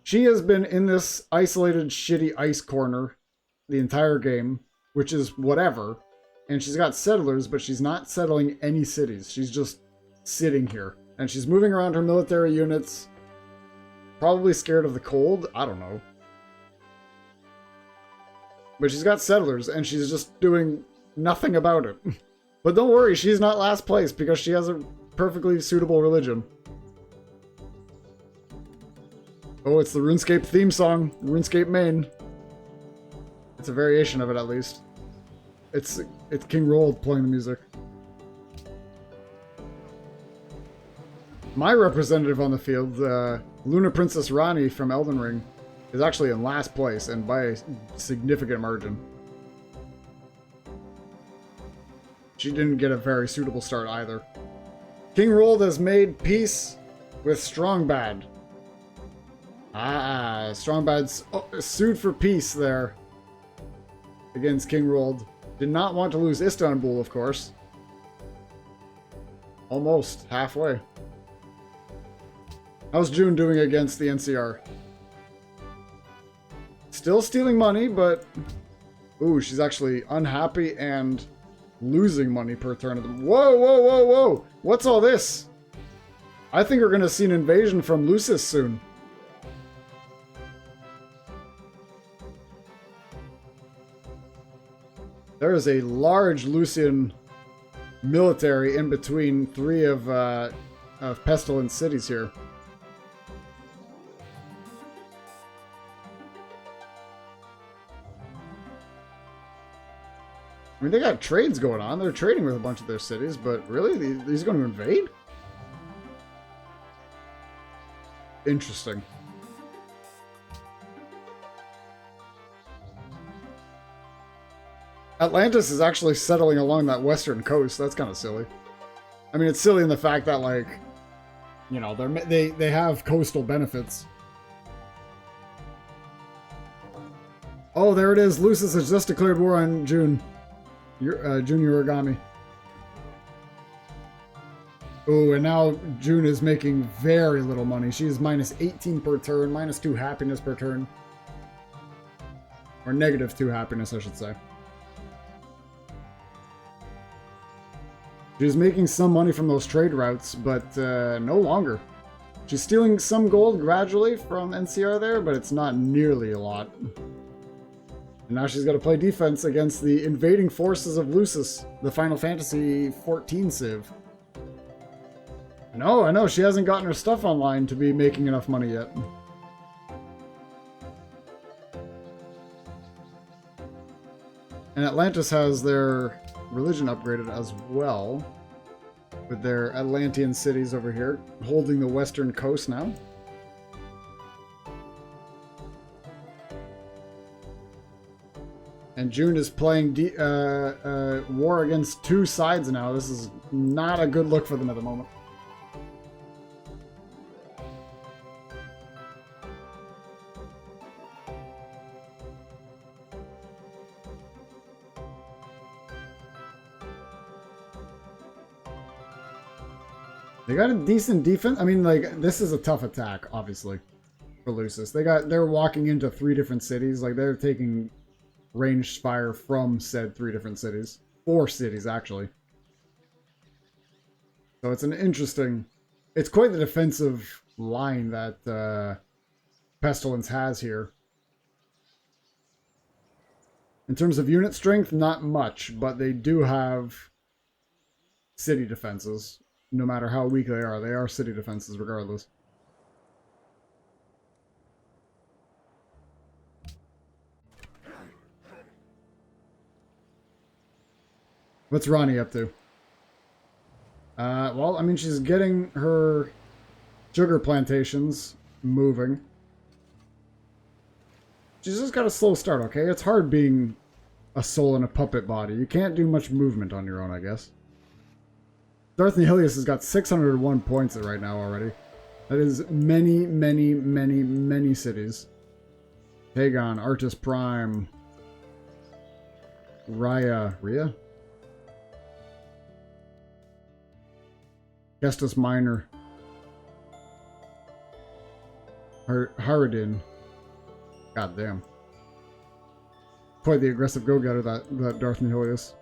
She has been in this isolated, shitty ice corner the entire game, which is whatever. And she's got settlers, but she's not settling any cities. She's just sitting here. And she's moving around her military units. Probably scared of the cold. I don't know. But she's got settlers, and she's just doing nothing about it. But don't worry, she's not last place, because she has a perfectly suitable religion. Oh, it's the RuneScape theme song. RuneScape main. It's a variation of it, at least. It's King Rold playing the music. My representative on the field, Luna Princess Rani from Elden Ring, is actually in last place, and by a significant margin. She didn't get a very suitable start either. King Rold has made peace with Strongbad. Ah, Strongbad's sued for peace there against King Rold. Did not want to lose Istanbul, of course. Almost halfway. How's June doing against the NCR? Still stealing money, but... Ooh, she's actually unhappy and losing money per turn. Whoa, whoa, whoa, whoa! What's all this? I think we're going to see an invasion from Lucis soon. There is a large Lucian military in between three of Pestilence cities here. I mean, they got trades going on. They're trading with a bunch of their cities, but really? These going to invade? Interesting. Atlantis is actually settling along that western coast. That's kind of silly. I mean, it's silly in the fact that, like, you know, they have coastal benefits. Oh, there it is. Lucis has just declared war on June. Junior Origami. Oh, and now June is making very little money. She is minus 18 per turn, minus 2 happiness per turn. Or negative 2 happiness, I should say. She's making some money from those trade routes, but no longer. She's stealing some gold gradually from NCR there, but it's not nearly a lot. And now she's got to play defense against the invading forces of Lucis, the Final Fantasy XIV Civ. No, I know, she hasn't gotten her stuff online to be making enough money yet. And Atlantis has their religion upgraded as well, with their Atlantean cities over here, holding the western coast now. And June is playing war against 2 sides now. This is not a good look for them at the moment. They got a decent defense. I mean, like, this is a tough attack, obviously, for Lucis. They're walking into 3 different cities. Like, they're taking ranged fire from said 3 different cities. 4 cities, actually. So it's an interesting... It's quite the defensive line that Pestilence has here. In terms of unit strength, not much, but they do have city defenses. No matter how weak they are city defenses regardless. What's Ronnie up to? Well, I mean, she's getting her sugar plantations moving. She's just got a slow start, okay? It's hard being a soul in a puppet body. You can't do much movement on your own, I guess. Darth Nihilius has got 601 points right now already. That is many, many, many, many cities. Pagon, Artus Prime, Rhea? Kestis Minor. Haradin. God damn. Quite the aggressive go-getter, that Darth Nihilius.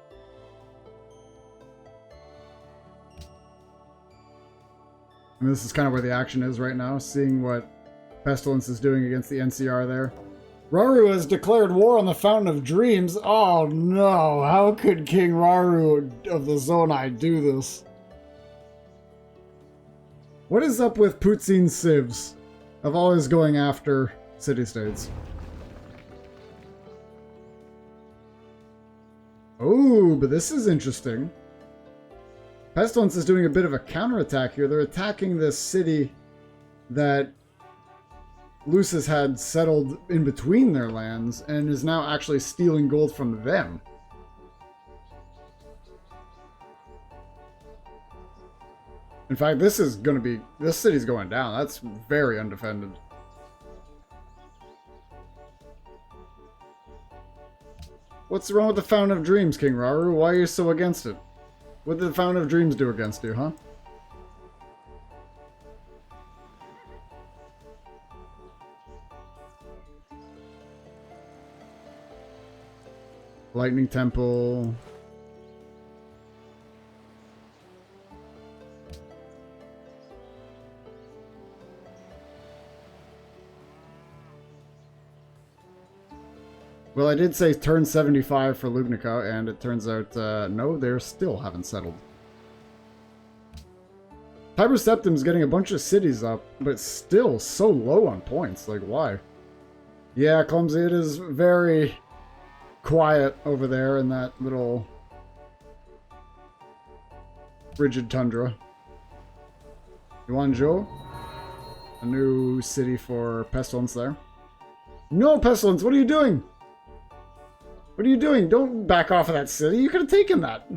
And this is kind of where the action is right now, seeing what Pestilence is doing against the NCR there. Rauru has declared war on the Fountain of Dreams. Oh no, how could King Rauru of the Zonai do this? What is up with Fictional Civs of always going after city-states? Oh, but this is interesting. Pestilence is doing a bit of a counterattack here. They're attacking this city that Lucis had settled in between their lands and is now actually stealing gold from them. In fact, this city's going down. That's very undefended. What's wrong with the Fountain of Dreams, King Rauru? Why are you so against it? What did the Fountain of Dreams do against you, huh? Lightning Temple. Well, I did say turn 75 for Lugnica, and it turns out, no, they still haven't settled. Tiber Septim's getting a bunch of cities up, but still so low on points. Like, why? Yeah, Clumsy, it is very quiet over there in that little frigid tundra. Yuanzhou, a new city for Pestilence there. No, Pestilence, what are you doing? What are you doing? Don't back off of that city. You could have taken that.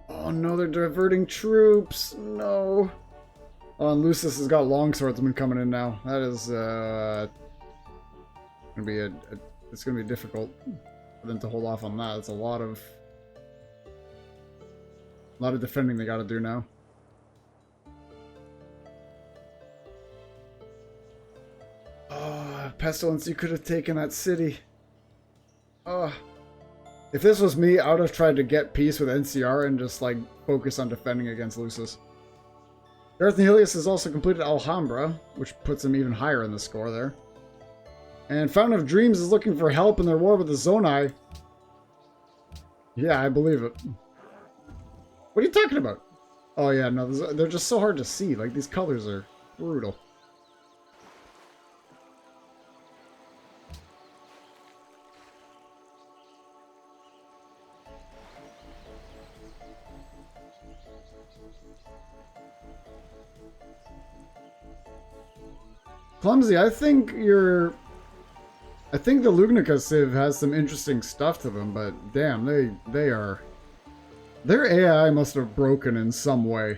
Oh no, they're diverting troops. No. Oh, and Lucis has got longswordsmen coming in now. That is gonna be it's gonna be difficult for them to hold off on that. It's a lot of defending they gotta do now. Pestilence, you could have taken that city. If this was me, I would have tried to get peace with NCR and just, like, focus on defending against Lucis. Gareth Nihilius has also completed Alhambra, which puts him even higher in the score there. And Fountain of Dreams is looking for help in their war with the Zonai. Yeah, I believe it. What are you talking about? Oh yeah, no, they're just so hard to see. Like, these colors are brutal. Clumsy, I think the Lugnica Civ has some interesting stuff to them, but damn, their AI must have broken in some way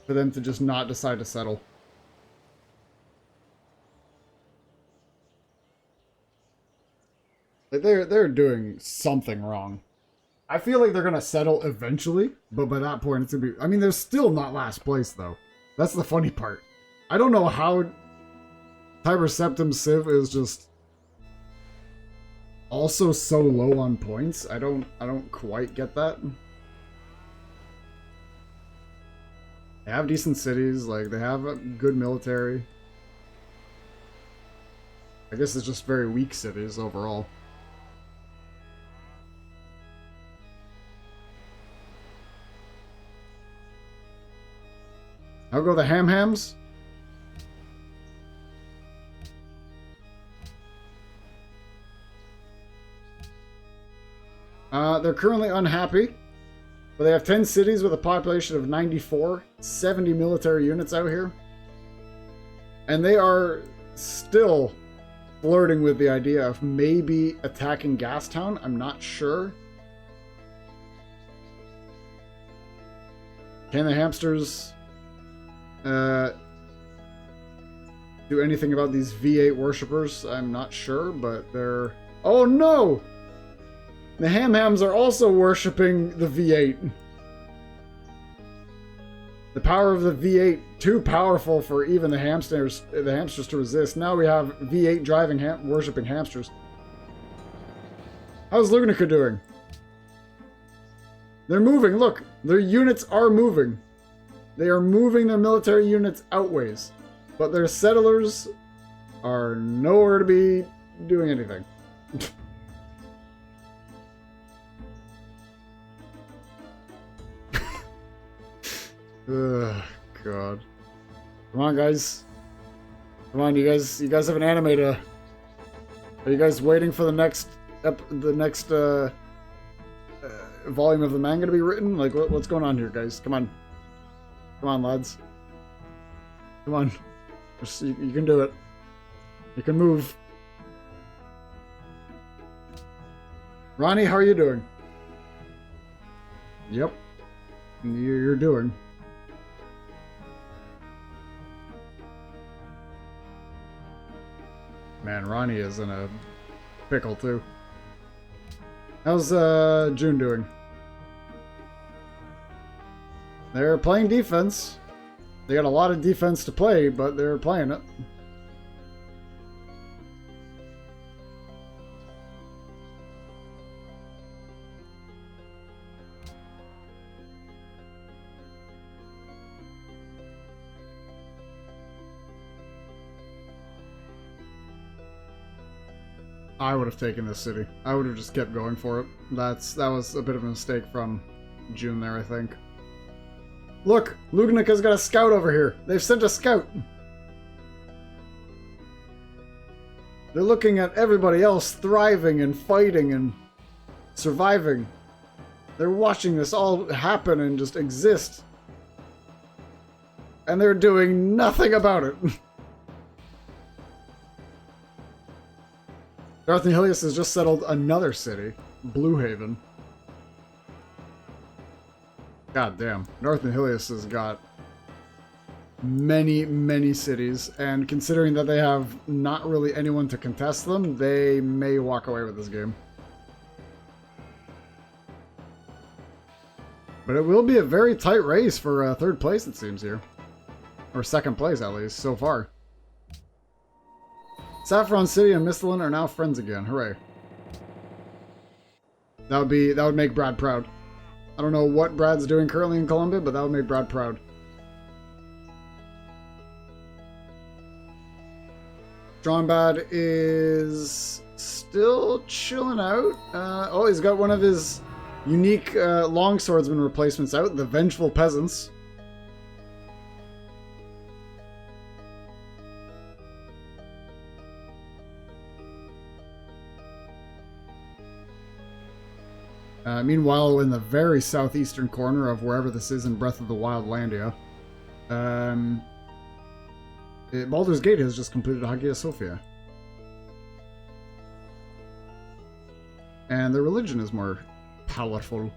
for them to just not decide to settle. Like they're doing something wrong. I feel like they're gonna settle eventually, but by that point it's gonna be. I mean, they're still not last place though. That's the funny part. I don't know how Tiber Septim Civ is just also so low on points. I don't quite get that. They have decent cities, like they have a good military. I guess it's just very weak cities overall. I'll go the Ham-Hams. They're currently unhappy, but they have 10 cities with a population of 94, 70 military units out here. And they are still flirting with the idea of maybe attacking Gastown. I'm not sure. Can the hamsters do anything about these V8 worshippers? I'm not sure, but they're... Oh no! The Ham-Hams are also worshipping the V8. The power of the V8, too powerful for even the hamsters to resist. Now we have V8 driving worshipping hamsters. How's Lugnica doing? They're moving, look! Their units are moving. They are moving their military units outways, but their settlers are nowhere to be doing anything. Ugh, God. Come on, guys. Come on, you guys have an anime to... Are you guys waiting for the next volume of the manga to be written? Like, what's going on here, guys? Come on. Come on, lads. Come on. You can do it. You can move. Ronnie, how are you doing? Yep. You're doing. Man, Ronnie is in a pickle, too. How's June doing? They're playing defense. They got a lot of defense to play, but they're playing it. I would have taken this city. I would have just kept going for it. That was a bit of a mistake from June there, I think. Look, Lugnika's got a scout over here. They've sent a scout. They're looking at everybody else thriving and fighting and surviving. They're watching this all happen and just exist. And they're doing nothing about it. Darth Nihilius has just settled another city, Blue Haven. God damn. Darth Nihilius has got many, many cities, and considering that they have not really anyone to contest them, they may walk away with this game. But it will be a very tight race for third place, it seems here. Or second place, at least, so far. Saffron City and Mistalin are now friends again. Hooray. That would make Brad proud. I don't know what Brad's doing currently in Colombia, but that would make Brad proud. Strongbad is still chilling out. Oh, he's got one of his unique longswordsman replacements out, the Vengeful Peasants. Meanwhile, in the very southeastern corner of wherever this is in Breath of the Wild Landia, Baldur's Gate has just completed Hagia Sophia. And their religion is more powerful.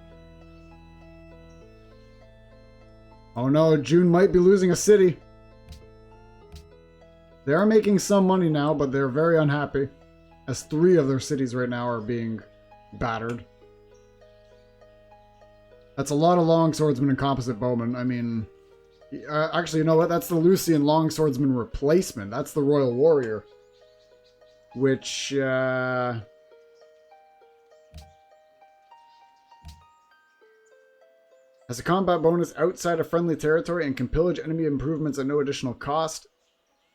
Oh no, June might be losing a city. They are making some money now, but they're very unhappy, as 3 of their cities right now are being battered. That's a lot of longswordsmen and composite bowmen. I mean, actually, you know what? That's the Lucian longswordsman replacement. That's the Royal Warrior. Which, has a combat bonus outside of friendly territory and can pillage enemy improvements at no additional cost.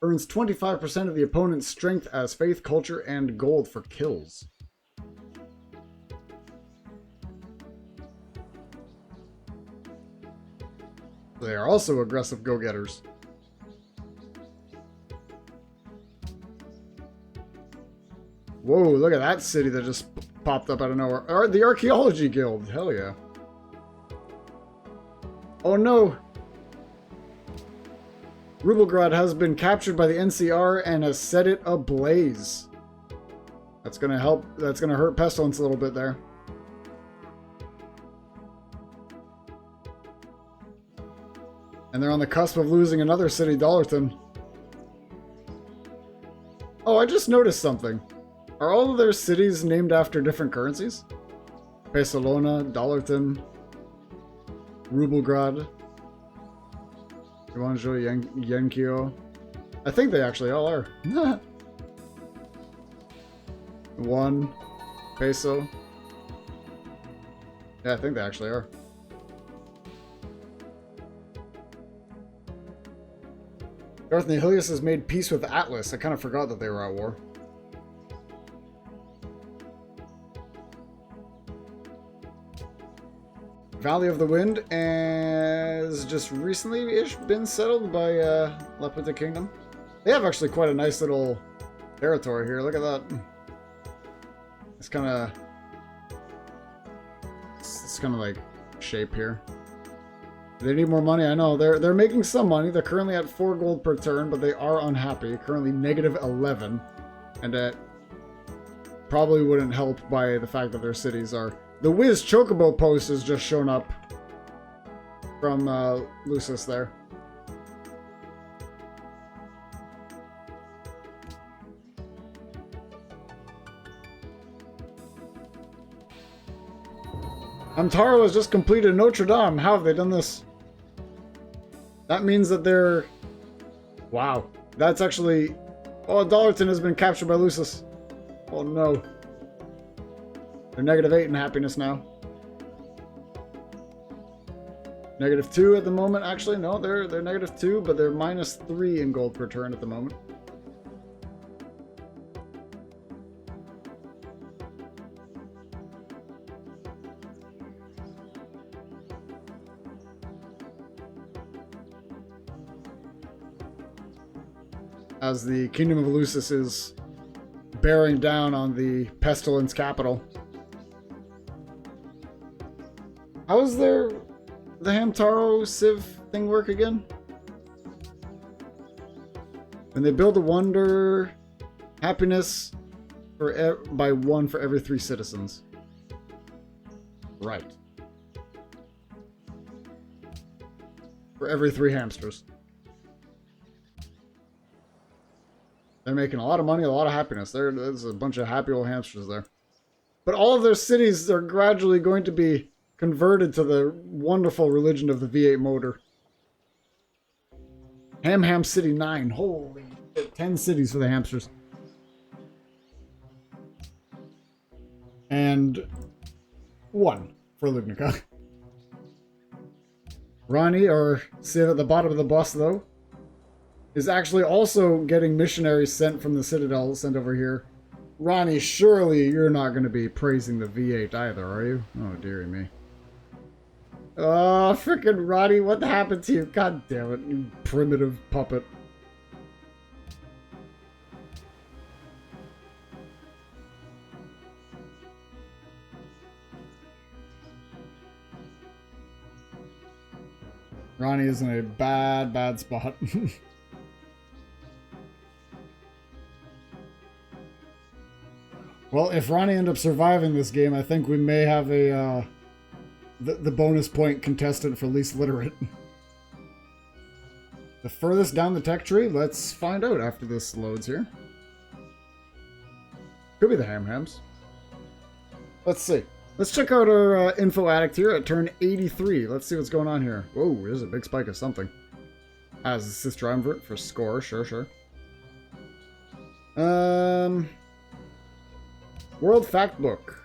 Earns 25% of the opponent's strength as faith, culture, and gold for kills. They are also aggressive go-getters. Whoa, look at that city that just popped up out of nowhere. The Archaeology Guild. Hell yeah. Oh no! Rubelgrad has been captured by the NCR and has set it ablaze. That's gonna help. That's gonna hurt Pestilence a little bit there. And they're on the cusp of losing another city, Dollarton. Oh, I just noticed something. Are all of their cities named after different currencies? Pesolona, Dollarton, Rubelgrad, Guangzhou, Yenkyo. I think they actually all are. 1 peso. Yeah, I think they actually are. Darth Nihilius has made peace with Atlas. I kind of forgot that they were at war. Valley of the Wind has just recently-ish been settled by Lepita Kingdom. They have actually quite a nice little territory here. Look at that. It's kind of like shape here. They need more money. I know they're making some money. They're currently at 4 gold per turn, but they are unhappy. Currently negative 11, and that probably wouldn't help by the fact that their cities are. The Wiz Chocobo post has just shown up from Lucis there. Hamtaro has just completed Notre Dame. How have they done this? That means that they're... Wow. That's actually... Oh, Dollarton has been captured by Lucis. Oh no. They're negative 8 in happiness now. Negative 2 at the moment. Actually, no, they're negative 2, but they're minus 3 in gold per turn at the moment. As the Kingdom of Lucis is bearing down on the Pestilence capital. How does the Hamtaro Civ thing work again? When they build a wonder, happiness by 1 for every 3 citizens. Right. For every 3 hamsters. They're making a lot of money, a lot of happiness. There's a bunch of happy old hamsters there. But all of their cities are gradually going to be converted to the wonderful religion of the V8 motor. Ham City 9. Holy shit, 10 cities for the hamsters. And 1 for Lugnica. Ronnie, or Civ at the bottom of the bus though, is actually also getting missionaries sent from the Citadel sent over here. Ronnie, surely you're not going to be praising the V8 either, are you? Oh, dearie me. Oh, frickin' Ronnie, what happened to you? God damn it, you primitive puppet. Ronnie is in a bad spot. Well, if Ronnie ends up surviving this game, I think we may have a the bonus point contestant for least literate. The furthest down the tech tree? Let's find out after this loads here. Could be the Ham-Hams. Let's see. Let's check out our info addict here at turn 83. Let's see what's going on here. Whoa, there's a big spike of something. As the Sith Triumvirate for score, sure. World Factbook.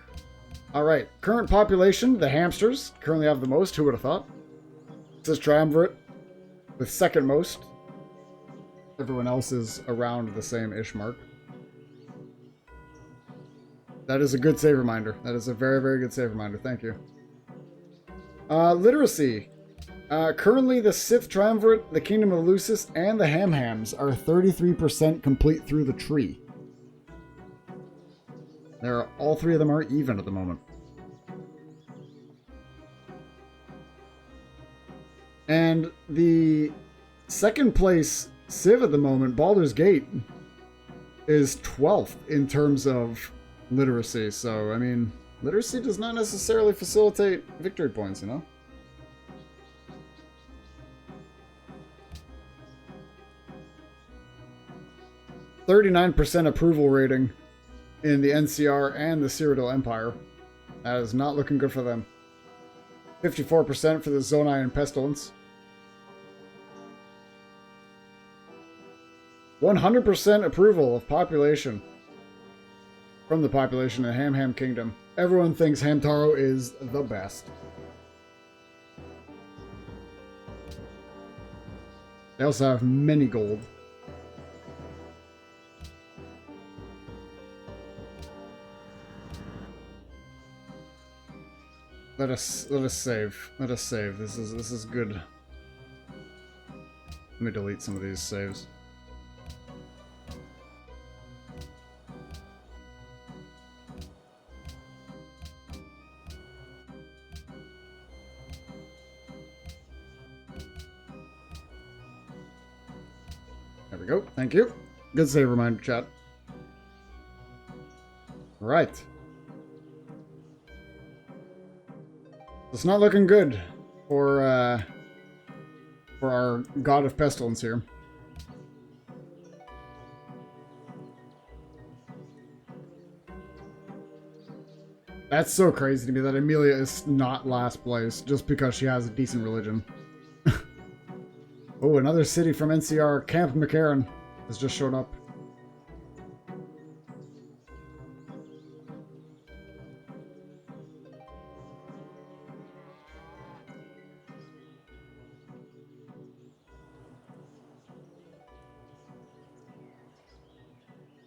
Alright, current population, the hamsters currently have the most. Who would have thought? Sith Triumvirate with second most. Everyone else is around the same-ish mark. That is a good save reminder. That is a very good save reminder. Thank you. Literacy. Currently, the Sith Triumvirate, the Kingdom of Lucis, and the Ham-Hams are 33% complete through the tree. All 3 of them are even at the moment. And the second place Civ at the moment, Baldur's Gate, is 12th in terms of literacy. So, I mean, literacy does not necessarily facilitate victory points, you know? %39 approval rating in the NCR and the Cyrodiil Empire. That is not looking good for them. 54% for the Zonai and Pestilence. 100% approval of population from the population of the Ham Kingdom. Everyone thinks Hamtaro is the best. They also have many gold. let us save. Let us save. This is good. Let me delete some of these saves. There we go. Thank you. Good save reminder, chat. Right. It's not looking good for our God of Pestilence here. That's so crazy to me that Amelia is not last place just because she has a decent religion. Oh, another city from NCR, Camp McCarran, has just showed up.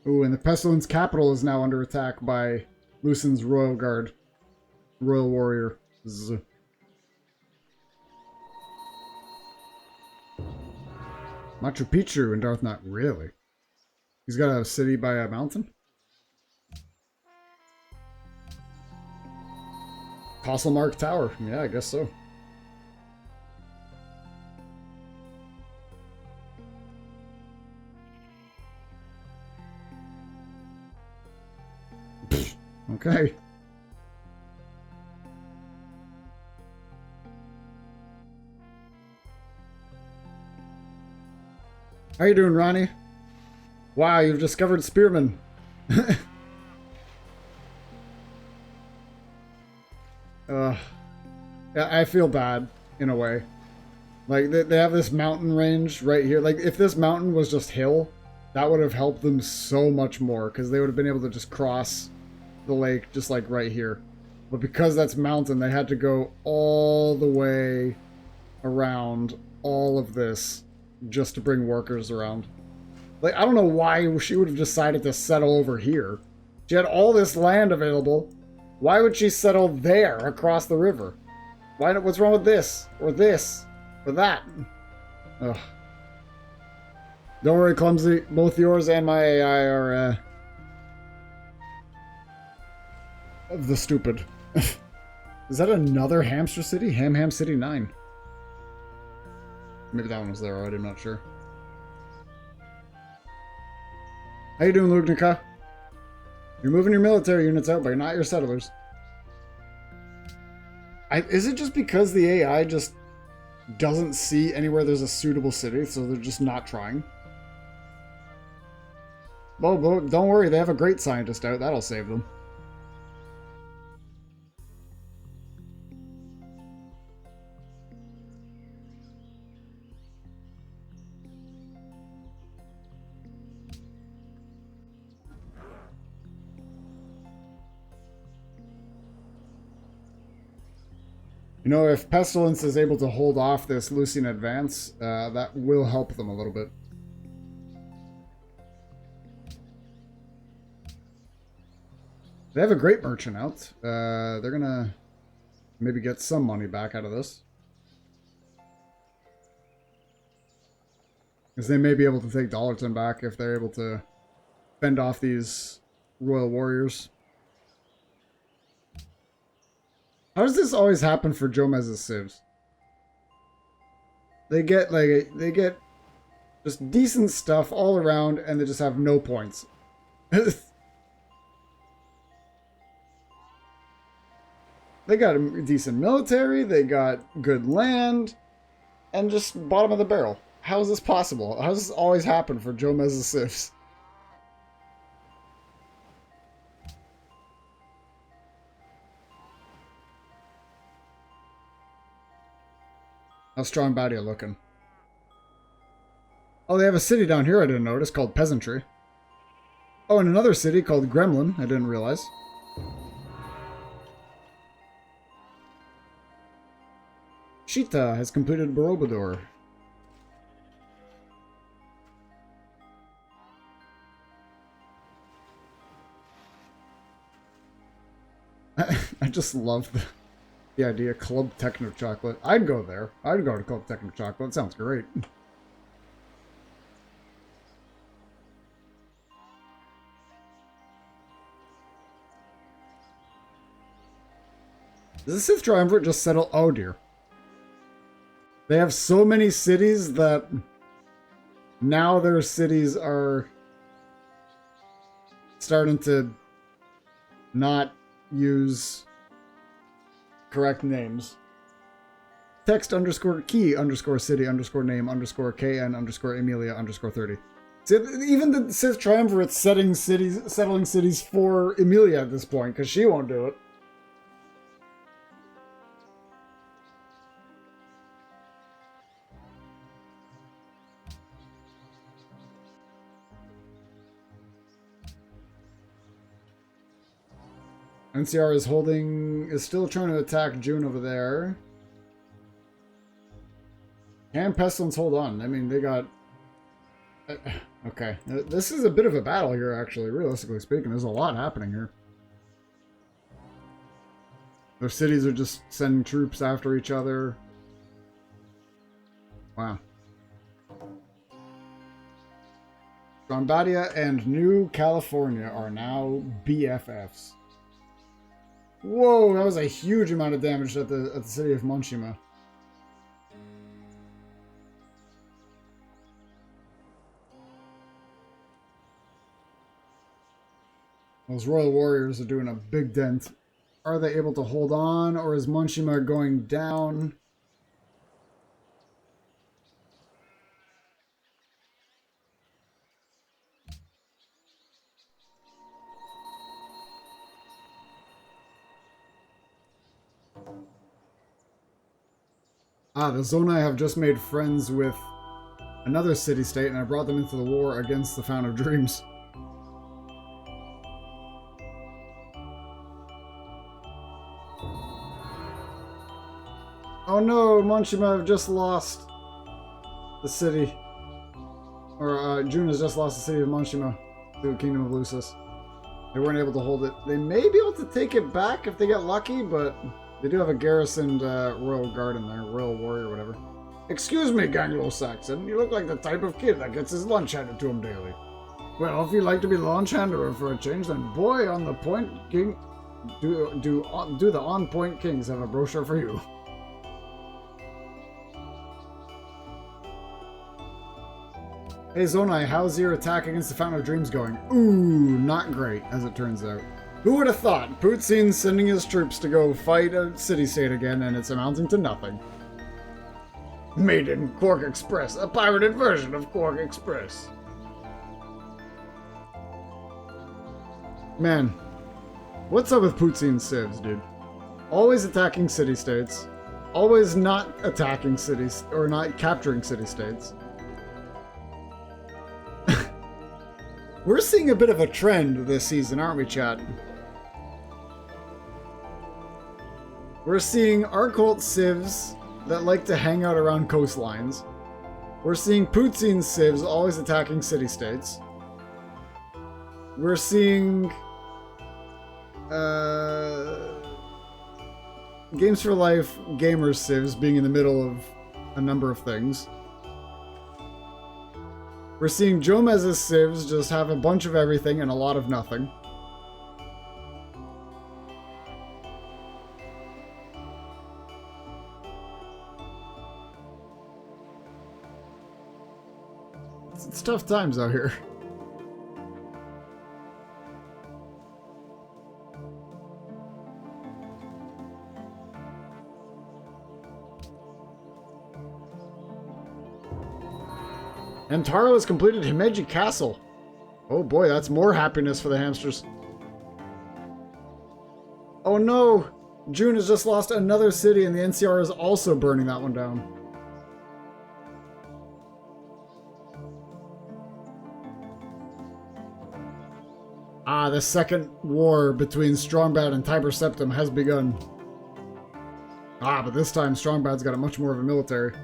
Ooh, and the Pestilence capital is now under attack by Lucian's Royal Guard. Royal Warrior. Z. Machu Picchu in Darthnot, really? He's got a city by a mountain? Castlemark Tower. Yeah, I guess so. Okay. How you doing, Ronnie? Wow, you've discovered Spearman. Yeah, I feel bad, in a way. Like, they have this mountain range right here. Like, if this mountain was just hill, that would have helped them so much more, because they would have been able to just cross the lake just like right here. But because that's mountain, they had to go all the way around all of this just to bring workers around. Like, I don't know why she would have decided to settle over here. She had all this land available. Why would she settle there across the river? Why not? What's wrong with this? Or this? Or that? Ugh. Don't worry, Clumsy. Both yours and my AI are, of the stupid. Is that another hamster city? Ham City 9. Maybe that one was there already, I'm not sure. How you doing, Lugnica? You're moving your military units out, but not your settlers. Is it just because the AI just doesn't see anywhere there's a suitable city, so they're just not trying? Well, don't worry, they have a great scientist out. That'll save them. You know, if Pestilence is able to hold off this Lucian advance, that will help them a little bit. They have a great merchant out. They're gonna maybe get some money back out of this. Because they may be able to take Dollarton back if they're able to fend off these royal warriors. How does this always happen for Jomez's civs? They get just decent stuff all around, and they just have no points. They got a decent military, they got good land, and just bottom of the barrel. How is this possible? How does this always happen for Jomez's civs? How strong Badia looking? Oh, they have a city down here I didn't notice called Peasantry. Oh, and another city called Gremlin I didn't realize. Sheeta has completed Borobudur. I just love The idea, Club Techno Chocolate. I'd go there. I'd go to Club Techno Chocolate. Sounds great. Does the Sith Triumvirate just settle? Oh dear. They have so many cities that now their cities are starting to not use correct names. Text underscore key underscore city underscore name underscore KN underscore Amelia underscore 30. See, even the Sith Triumvirate's settling cities for Amelia at this point, because she won't do it. NCR is still trying to attack June over there. Can Pestilence hold on? I mean, they got... okay. This is a bit of a battle here, actually, realistically speaking. There's a lot happening here. Their cities are just sending troops after each other. Wow. Strombadia and New California are now BFFs. Whoa, that was a huge amount of damage at the city of Monshima. Those Royal Warriors are doing a big dent. Are they able to hold on, or is Monshima going down? Ah, the Zonai have just made friends with another city-state, and I brought them into the war against the Fountain of Dreams. Oh no, Monshima have just lost the city. Or, June has just lost the city of Monshima to the Kingdom of Lucis. They weren't able to hold it. They may be able to take it back if they get lucky, but they do have a garrisoned Royal Guard in there, Royal Warrior, whatever. Excuse me, Anglo-Saxon. You look like the type of kid that gets his lunch handed to him daily. Well, if you'd like to be launch handler for a change, then boy on the point king... Do the on-point kings have a brochure for you. Hey Zonai, how's your attack against the Fountain of Dreams going? Ooh, not great, as it turns out. Who would have thought? Poutine sending his troops to go fight a city-state again, and it's amounting to nothing. Made in Quark Express, a pirated version of Quark Express. Man, what's up with Poutine Civs, dude? Always attacking city-states, always not attacking cities, or not capturing city-states. We're seeing a bit of a trend this season, aren't we, chat? We're seeing Arcult Civs that like to hang out around coastlines. We're seeing Poutine Civs always attacking city-states. We're seeing... Games for Life Gamers Civs being in the middle of a number of things. We're seeing Jomez's Civs just have a bunch of everything and a lot of nothing. It's tough times out here. And Taro has completed Himeji Castle. Oh boy, that's more happiness for the hamsters. Oh no! June has just lost another city and the NCR is also burning that one down. Ah, the second war between Strongbad and Tiber Septim has begun. Ah, but this time Strongbad's got a much more of a military.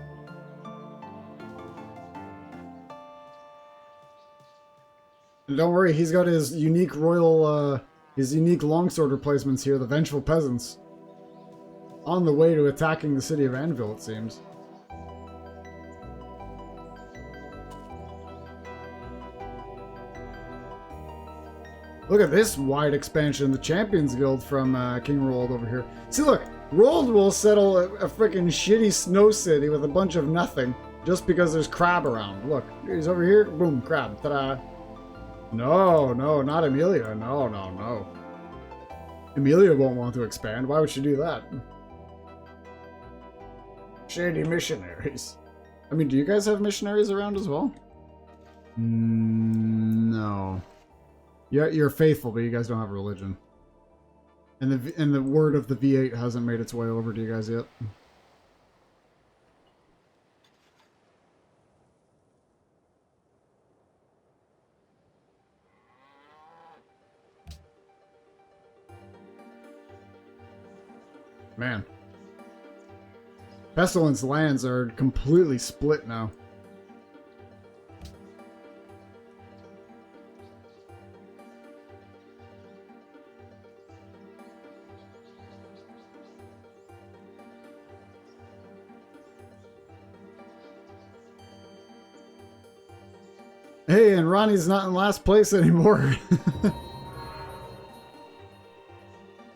And don't worry, he's got his unique royal, his unique longsword replacements here, the Vengeful Peasants. on the way to attacking the city of Anvil, it seems. Look at this wide expansion in the Champions Guild from King Roald over here. See, look, Roald will settle a freaking shitty snow city with a bunch of nothing just because there's crab around. Look, he's over here. Boom, crab. Ta-da. No, no, not Amelia. No, no, no. Amelia won't want to expand. Why would she do that? Shady missionaries. I mean, do you guys have missionaries around as well? No. Yeah, you're faithful, but you guys don't have religion. And the word of the V8 hasn't made its way over to you guys yet. Man. Pestilence lands are completely split now. Hey, and Ronnie's not in last place anymore.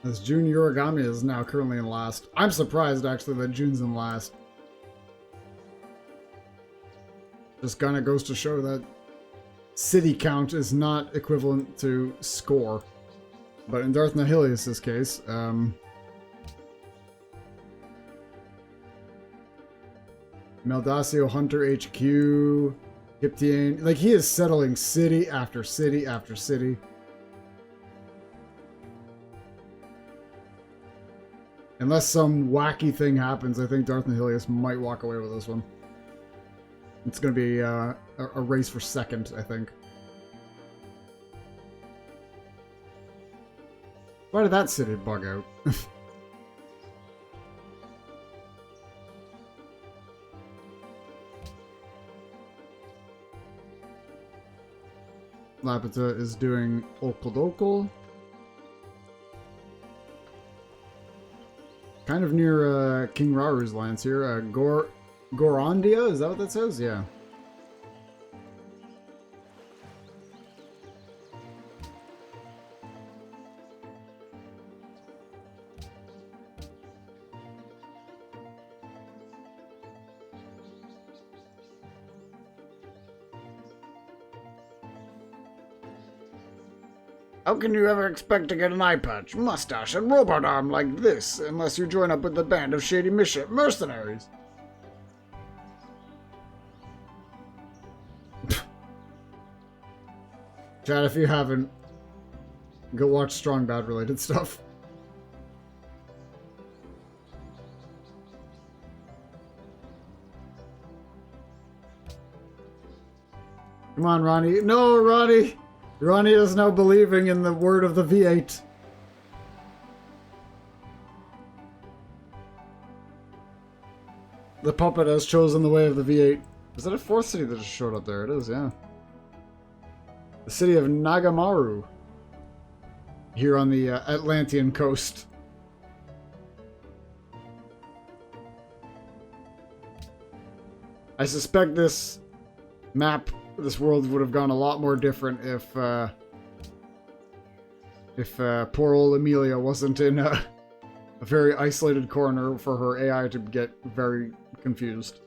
As Jun Yorigami is now currently in last. I'm surprised, actually, that Jun's in last. Just kind of goes to show that city count is not equivalent to score. But in Darth Nihilius' case, Meldacio Hunter HQ... Giptian, like, he is settling city after city after city. Unless some wacky thing happens, I think Darth Nihilius might walk away with this one. It's going to be a race for second, I think. Why did that city bug out? Lapita is doing Okodokol. Kind of near King Raru's lands here. Gorondia, is that what that says? Yeah. How can you ever expect to get an eye patch, mustache, and robot arm like this unless you join up with the band of shady mercenaries? Chad, if you haven't, go watch Strong Bad related stuff. Come on, Ronnie. No, Ronnie! Ronnie is now believing in the word of the V8. The puppet has chosen the way of the V8. Is that a fourth city that just showed up there? It is, yeah. The city of Nagamaru. Here on the Atlantean coast. I suspect this map, this world would have gone a lot more different if poor old Amelia wasn't in a very isolated corner for her AI to get very confused.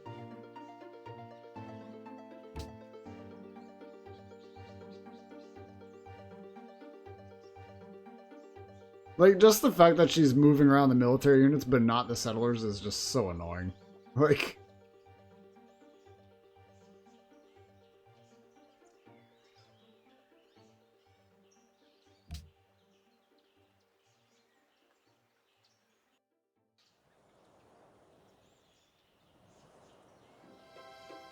Like, just the fact that she's moving around the military units but not the settlers is just so annoying. Like...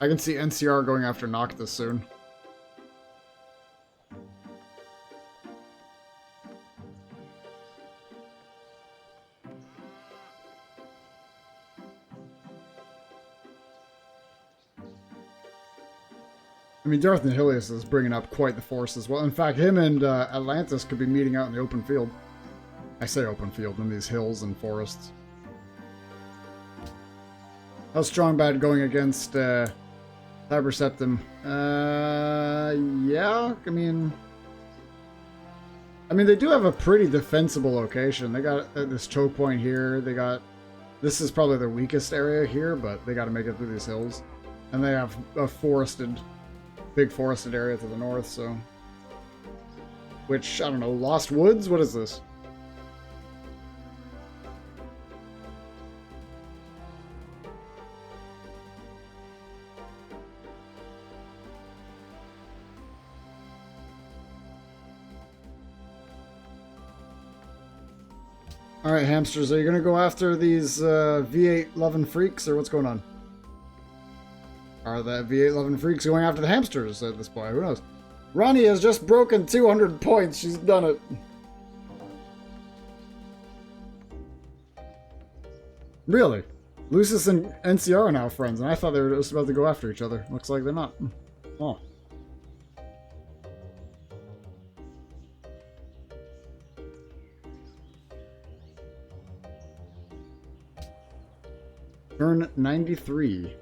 I can see NCR going after Noctis soon. I mean, Darth Nihilius is bringing up quite the force as well. In fact, him and Atlantis could be meeting out in the open field. I say open field, in these hills and forests. How's Strong Bad going against Cyber Septim? Yeah, I mean, they do have a pretty defensible location. They got this choke point here. They got... This is probably their weakest area here, but they got to make it through these hills. And they have a big forested area to the north, so... Which, I don't know, Lost Woods? What is this? Alright, hamsters, are you going to go after these V8 loving freaks, or what's going on? Are the V8 loving freaks going after the hamsters at this point? Who knows? Ronnie has just broken 200 points. She's done it. Really? Lucis and NCR are now friends, and I thought they were just about to go after each other. Looks like they're not. Oh. Turn 93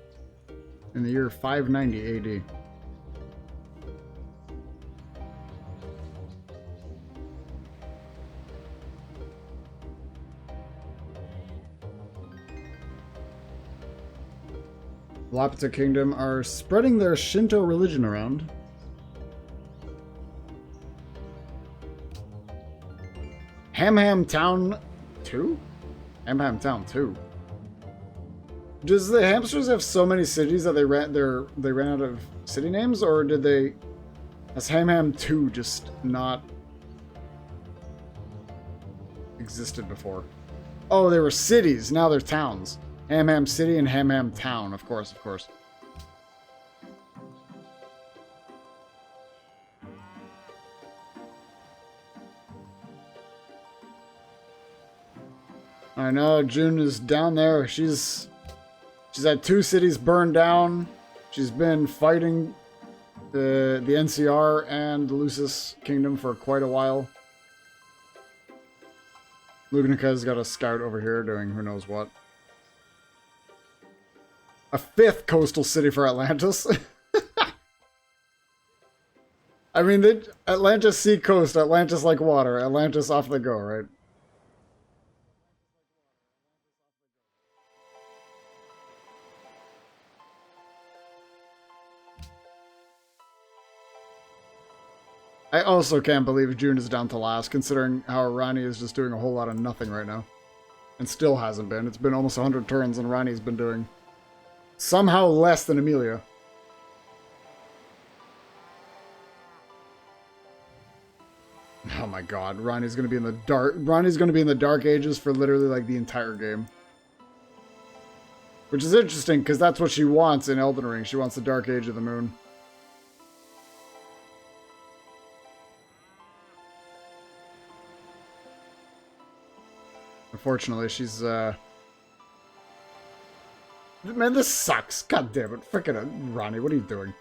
in the year 590 AD. Lapita Kingdom are spreading their Shinto religion around. Ham Town 2? Ham Town 2. Does the hamsters have so many cities that they ran out of city names, or did they... Has Ham 2 just not existed before? Oh, they were cities, now they're towns. Ham City and Ham Town, of course, of course. I know, June is down there. She's had 2 cities burned down. She's been fighting the NCR and the Lucis Kingdom for quite a while. Lugnika's got a scout over here doing who knows what. A 5th coastal city for Atlantis. I mean, Atlantis sea coast, Atlantis like water, Atlantis off they go, right? I also can't believe June is down to last, considering how Rani is just doing a whole lot of nothing right now. And still hasn't been. It's been almost 100 turns and Rani's been doing somehow less than Amelia. Oh my god, Rani's gonna be in the dark. Rani's gonna be in the Dark Ages for literally like the entire game. Which is interesting, because that's what she wants in Elden Ring. She wants the Dark Age of the Moon. Unfortunately, she's, Man, this sucks. God damn it. Frickin' Ronnie, what are you doing?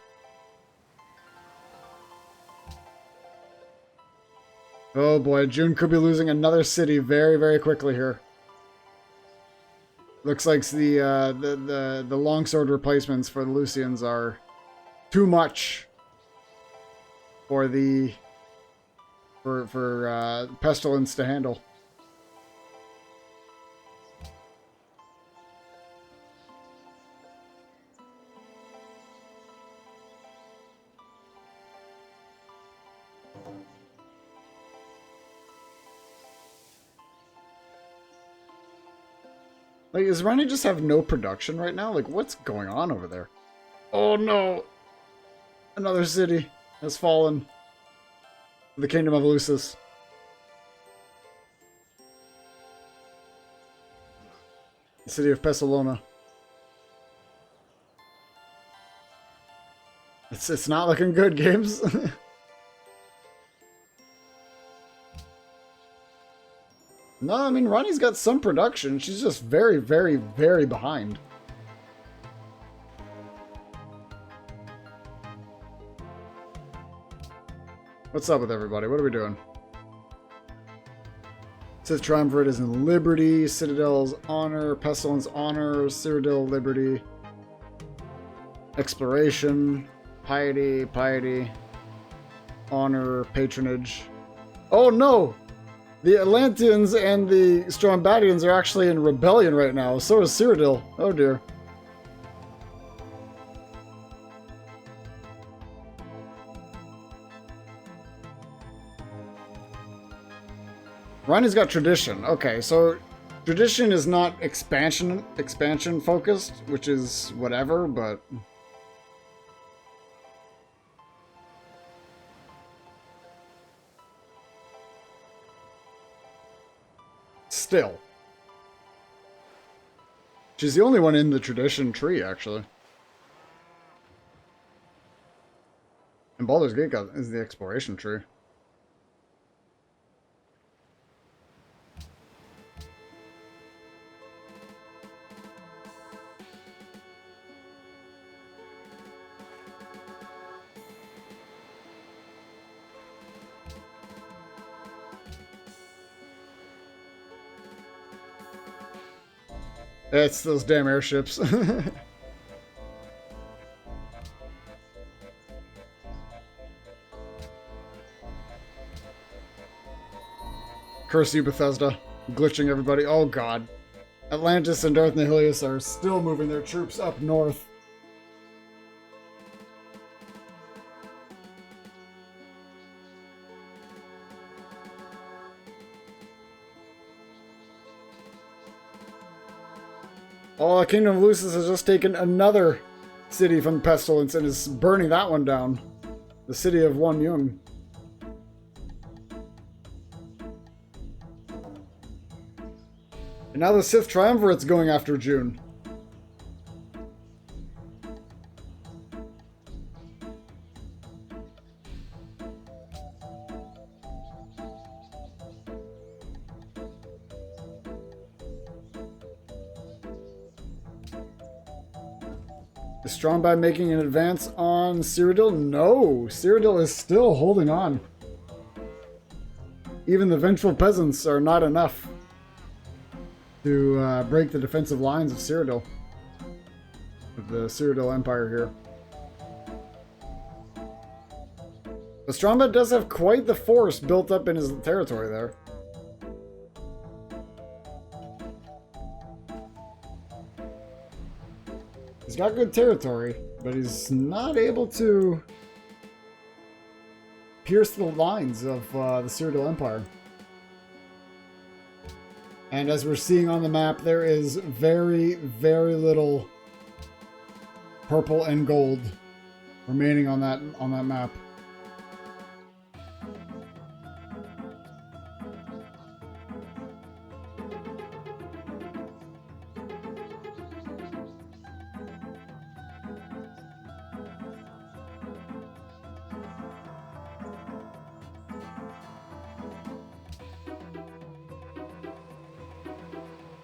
Oh boy, June could be losing another city very, very quickly here. Looks like the longsword replacements for the Lucians are too much for the Pestilence to handle. Like, does Ronnie just have no production right now? Like, what's going on over there? Oh no! Another city has fallen. The Kingdom of Lucis. The city of Pessalona. It's not looking good, games. No, I mean, Ronnie's got some production. She's just very, very, very behind. What's up with everybody? What are we doing? Sith Triumvirate is in Liberty, Citadel's Honor, Pestilence Honor, Cyrodiil Liberty, Exploration, Piety, Honor, Patronage. Oh no! The Atlanteans and the Strombadians are actually in rebellion right now. So is Cyrodiil. Oh dear. Ronnie's got tradition. Okay, so tradition is not expansion focused, which is whatever, but still. She's the only one in the tradition tree, actually. And Baldur's Gate is the exploration tree. It's those damn airships. Curse you, Bethesda. Glitching everybody. Oh god. Atlantis and Darth Nihilius are still moving their troops up north. Oh, Kingdom of Lucis has just taken another city from Pestilence and is burning that one down. The city of Wan Yung. And now the Sith Triumvirate's going after June. Is Strongbad making an advance on Cyrodiil? No! Cyrodiil is still holding on. Even the vengeful peasants are not enough to break the defensive lines of Cyrodiil. Of the Cyrodiil Empire here. But Strongbad does have quite the force built up in his territory there. He's got good territory, but he's not able to pierce the lines of the Cyrodiil Empire. And as we're seeing on the map, there is very, very little purple and gold remaining on that map.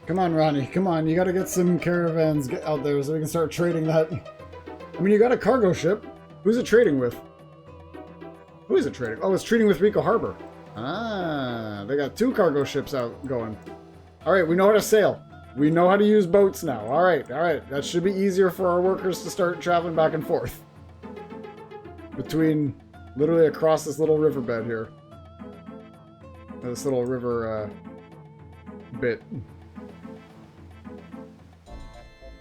Come on, Ronnie. Come on. You gotta get some caravans out there so we can start trading that. I mean, you got a cargo ship. Who's it trading with? Who is it trading? Oh, it's trading with Rico Harbor. Ah, they got 2 cargo ships out going. All right, we know how to sail. We know how to use boats now. All right. That should be easier for our workers to start traveling back and forth. Between, literally across this little riverbed here. This little river bit.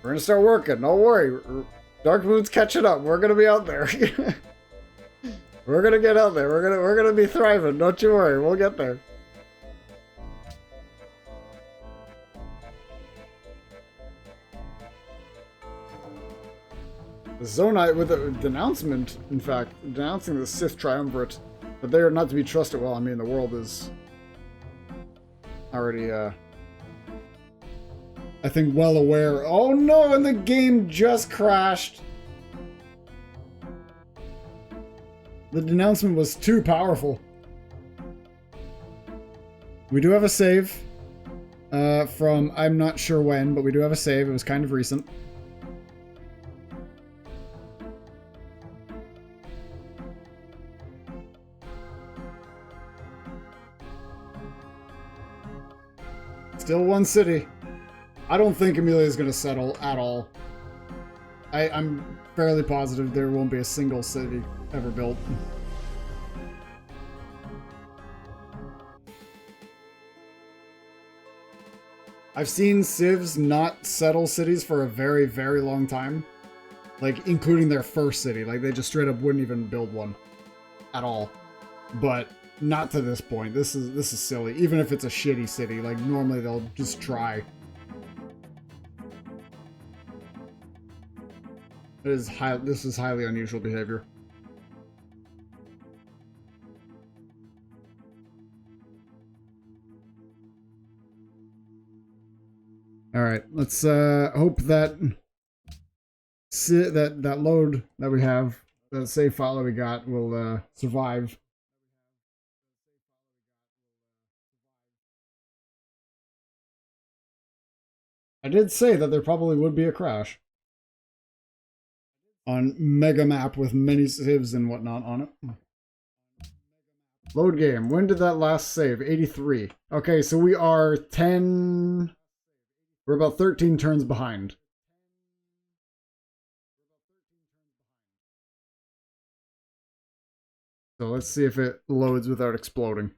We're gonna start working. Don't worry. Dark Moon's catching up. We're gonna be out there. We're gonna get out there. We're gonna be thriving. Don't you worry. We'll get there. The Zonite with a denouncement, in fact, denouncing the Sith Triumvirate, that they are not to be trusted. Well, I mean, the world is already I think well aware. Oh no, and the game just crashed. The denouncement was too powerful. We do have a save from I'm not sure when, but we do have a save. It was kind of recent. Still one city. I don't think Amelia is going to settle at all. I'm fairly positive there won't be a single city ever built. I've seen civs not settle cities for a very, very long time. Like, including their first city. Like, they just straight up wouldn't even build one. At all. But not to this point. This is silly. Even if it's a shitty city, like, normally they'll just try. This is highly unusual behavior. All right, let's hope that that load that we have, that save file that we got, will survive. I did say that there probably would be a crash on mega map with many civs and whatnot on it. Load game. When did that last save? 83. Okay, so we are 10... We're about 13 turns behind. So let's see if it loads without exploding.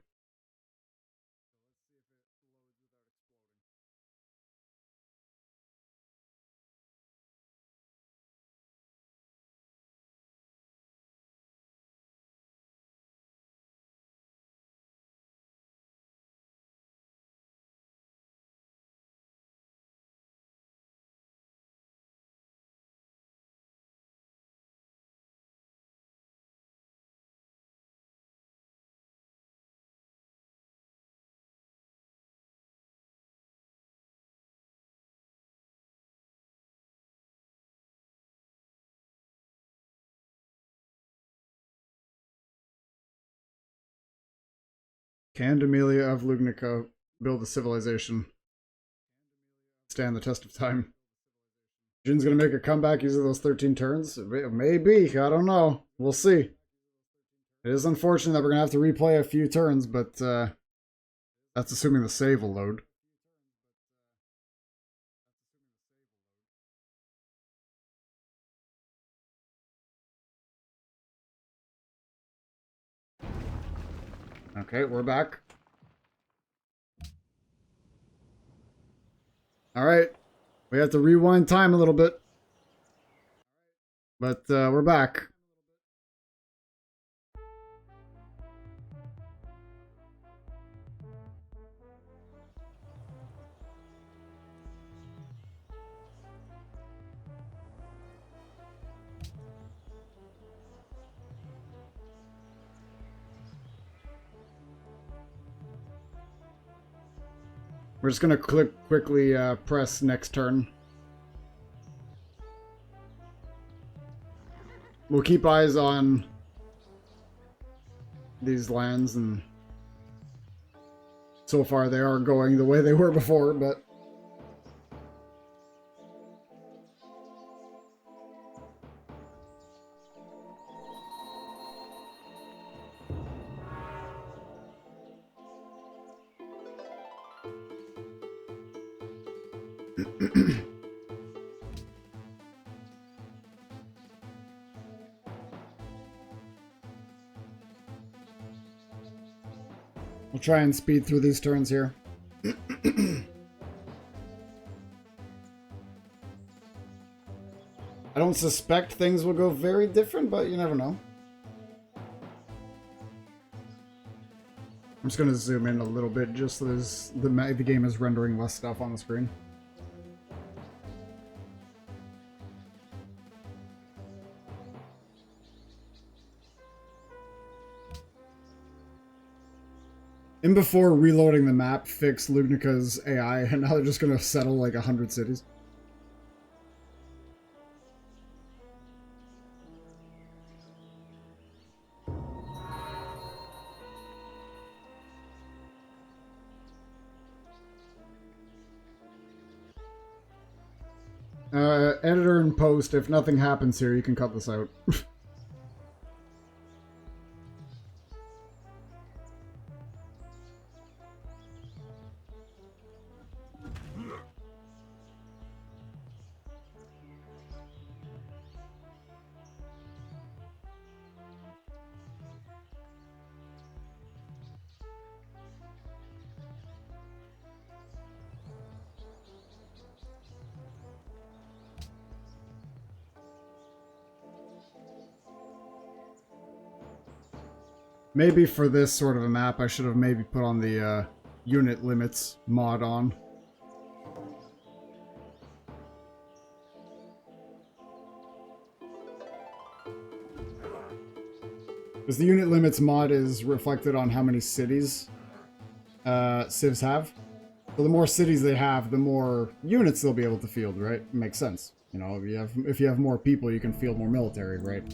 Can Amelia of Lugnica build a civilization? Stand the test of time. Jin's gonna make a comeback using those 13 turns? Maybe, I don't know. We'll see. It is unfortunate that we're gonna have to replay a few turns, but that's assuming the save will load. Okay, we're back. Alright. We have to rewind time a little bit. But we're back. We're just gonna quickly press next turn. We'll keep eyes on these lands, and so far they are going the way they were before, but we'll try and speed through these turns here. I don't suspect things will go very different, but you never know. I'm just going to zoom in a little bit just so the game is rendering less stuff on the screen. And before reloading the map, fix Lugnica's AI, and now they're just going to settle like 100 cities. Editor and post, if nothing happens here, you can cut this out. Maybe for this sort of a map, I should have maybe put on the unit limits mod on. Because the unit limits mod is reflected on how many cities civs have. So the more cities they have, the more units they'll be able to field, right? Makes sense. You know, if you have more people, you can field more military, right?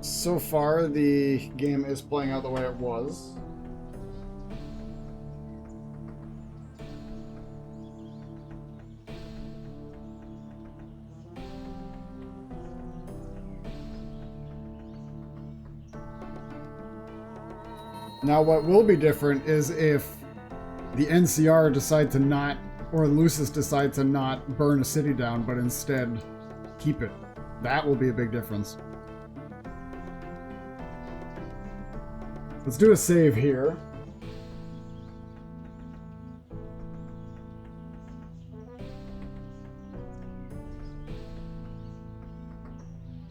So far, the game is playing out the way it was. Now, what will be different is if the NCR decide to not, or Lucis decide to not burn a city down, but instead keep it. That will be a big difference. Let's do a save here.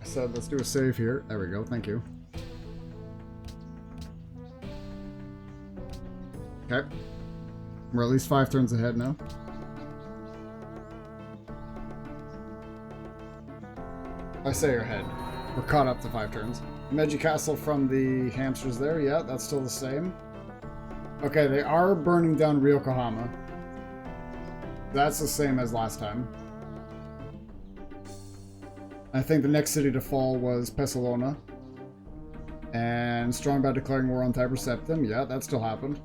I said let's do a save here. There we go, thank you. Okay. We're at least 5 turns ahead now. I say you're ahead. We're caught up to 5 turns. Meiji Castle from the hamsters there. Yeah, that's still the same. Okay, they are burning down Yokohama. That's the same as last time. I think the next city to fall was Pessalona. And Strongbad declaring war on Tiber Septim. Yeah, that still happened.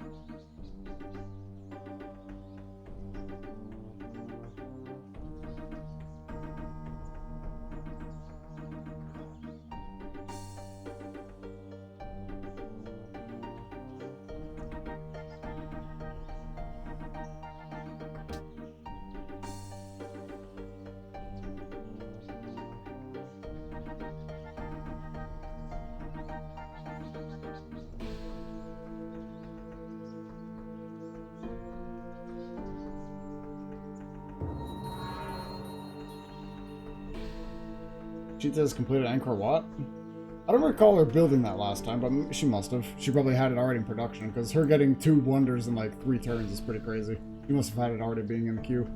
Cheetah has completed Angkor Wat? I don't recall her building that last time, but she must have. She probably had it already in production, because her getting 2 wonders in like 3 turns is pretty crazy. She must have had it already being in the queue.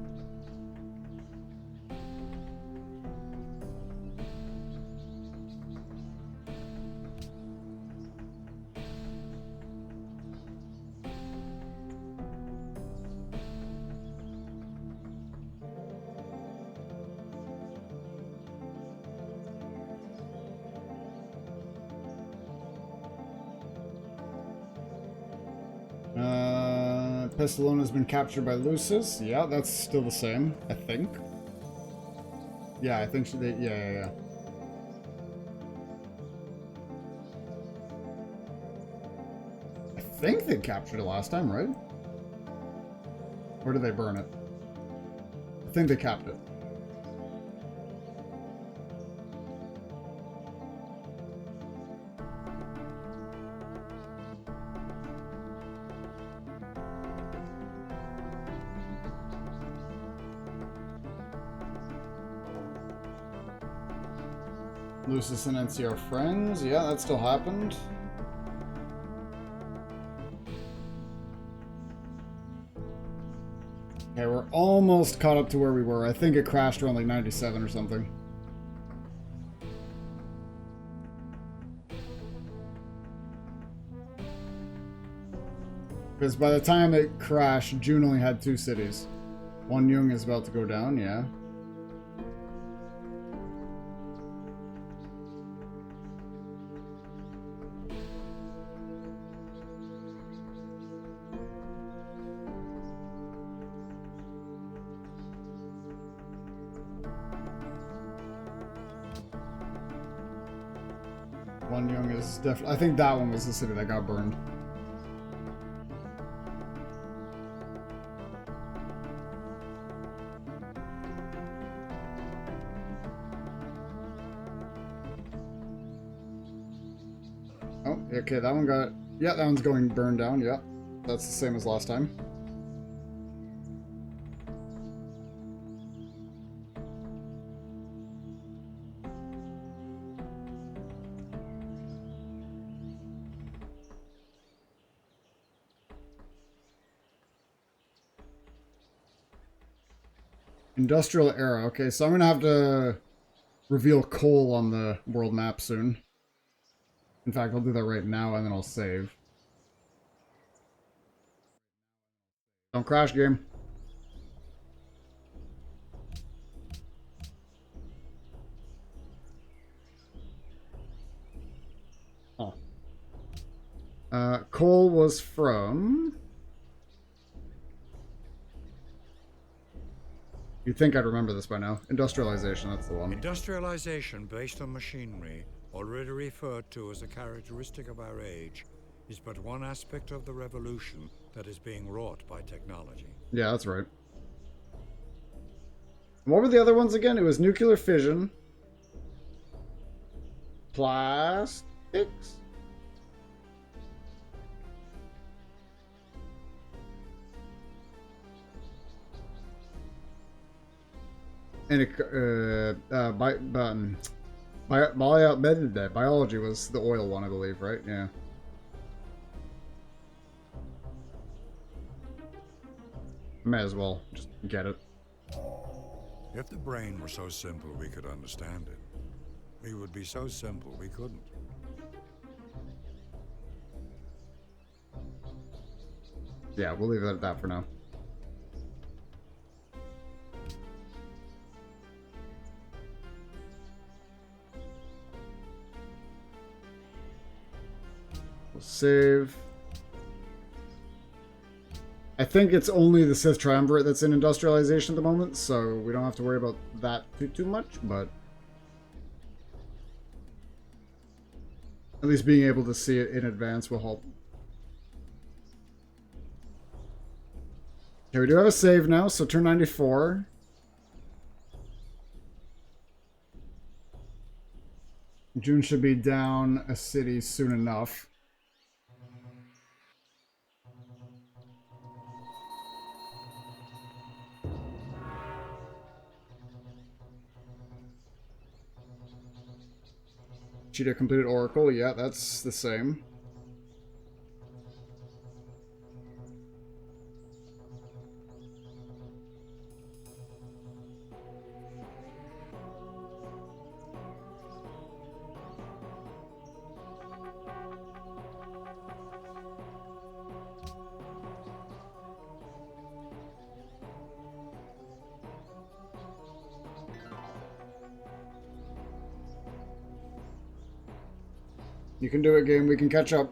Pessalona has been captured by Lucis. Yeah, that's still the same, I think. Yeah, I think she did. Yeah. I think they captured it last time, right? Or did they burn it? I think they capped it. Lucis and NCR friends. Yeah, that still happened. Okay, we're almost caught up to where we were. I think it crashed around like 97 or something. Because by the time it crashed, June only had 2 cities. One Yung is about to go down, yeah. One Yung is definitely... I think that one was the city that got burned. Oh, okay, that one got... Yeah, that one's going burned down, yeah. That's the same as last time. Industrial era. Okay, so I'm going to have to reveal coal on the world map soon. In fact, I'll do that right now, and then I'll save. Don't crash, game. Oh. Coal was from... You'd think I'd remember this by now. Industrialization, that's the one. Industrialization based on machinery, already referred to as a characteristic of our age, is but one aspect of the revolution that is being wrought by technology. Yeah, that's right. What were the other ones again? It was nuclear fission. Plastics? And biology was the oil one, I believe, right? Yeah. May as well just get it. If the brain were so simple we could understand it, we would be so simple we couldn't. Yeah, we'll leave it at that for now. We'll save. I think it's only the Sith Triumvirate that's in industrialization at the moment, so we don't have to worry about that too much, but at least being able to see it in advance will help. Okay, we do have a save now, so turn 94. June should be down a city soon enough. Cheetah completed Oracle, yeah, that's the same. You can do it, game. We can catch up.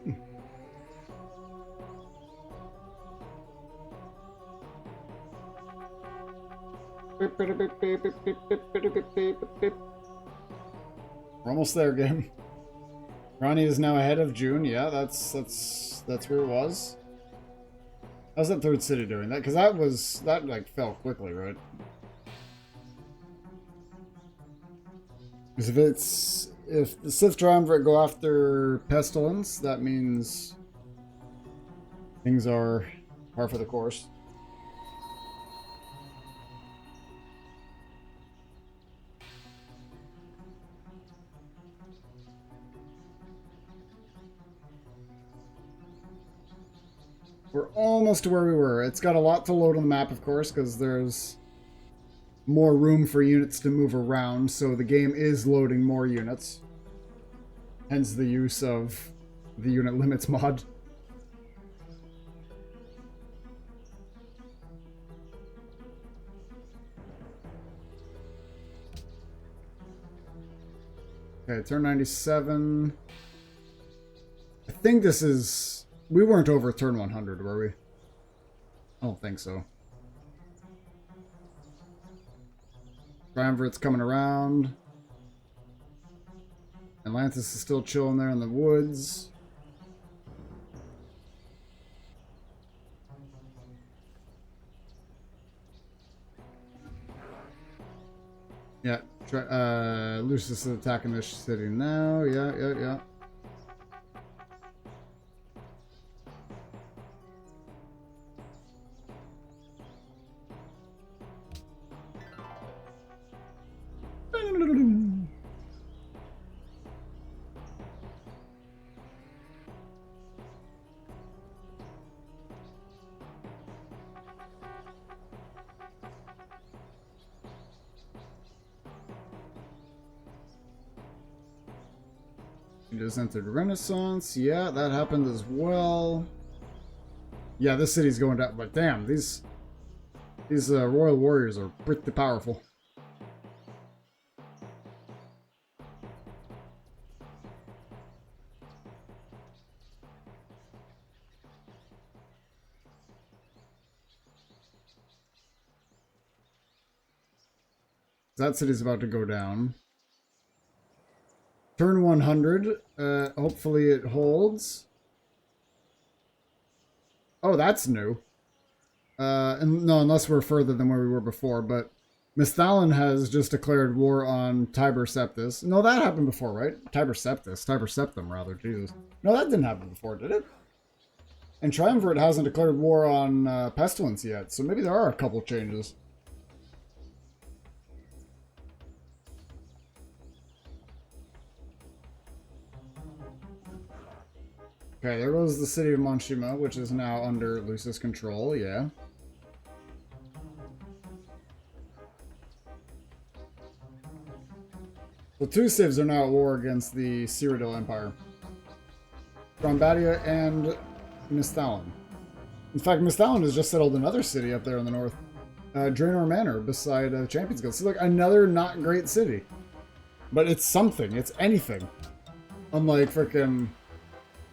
We're almost there, game. Ronnie is now ahead of June. Yeah, that's where it was. How's that third city doing? That because that like fell quickly, right? Because if the Sith Triumvirate go after Pestilence, that means things are par for the course. We're almost to where we were. It's got a lot to load on the map, of course, because there's more room for units to move around, so the game is loading more units. Hence the use of the unit limits mod. Okay, turn 97. I think this is... We weren't over turn 100, were we? I don't think so. Triumvirate's coming around. Atlantis is still chilling there in the woods. Yeah, Lucius is attacking this city now. Yeah. You just entered Renaissance. Yeah, that happened as well. Yeah, this city's going down. But damn, these royal warriors are pretty powerful. That city's about to go down. Turn 100. Hopefully it holds. Oh, that's new. And no, unless we're further than where we were before. But Misthalin has just declared war on Tiber Septus. No, that happened before, right? Tiber Septus. Tiber Septum, rather. Jesus. No, that didn't happen before, did it? And Triumvirate hasn't declared war on Pestilence yet. So maybe there are a couple changes. Okay, there goes the city of Monshima, which is now under Lucis' control, yeah. The two civs are now at war against the Cyrodiil Empire. Brombadia and Misthalin. In fact, Misthalin has just settled another city up there in the north. Draenor Manor, beside Champions Guild. So, like, another not great city. But it's something. It's anything. Unlike frickin'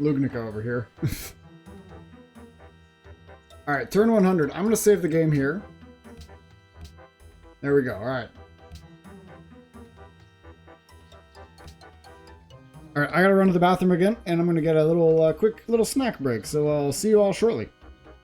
Lugnica over here. Alright, turn 100. I'm going to save the game here. There we go. Alright. Alright, I gotta run to the bathroom again, and I'm going to get a little quick little snack break. So I'll see you all shortly.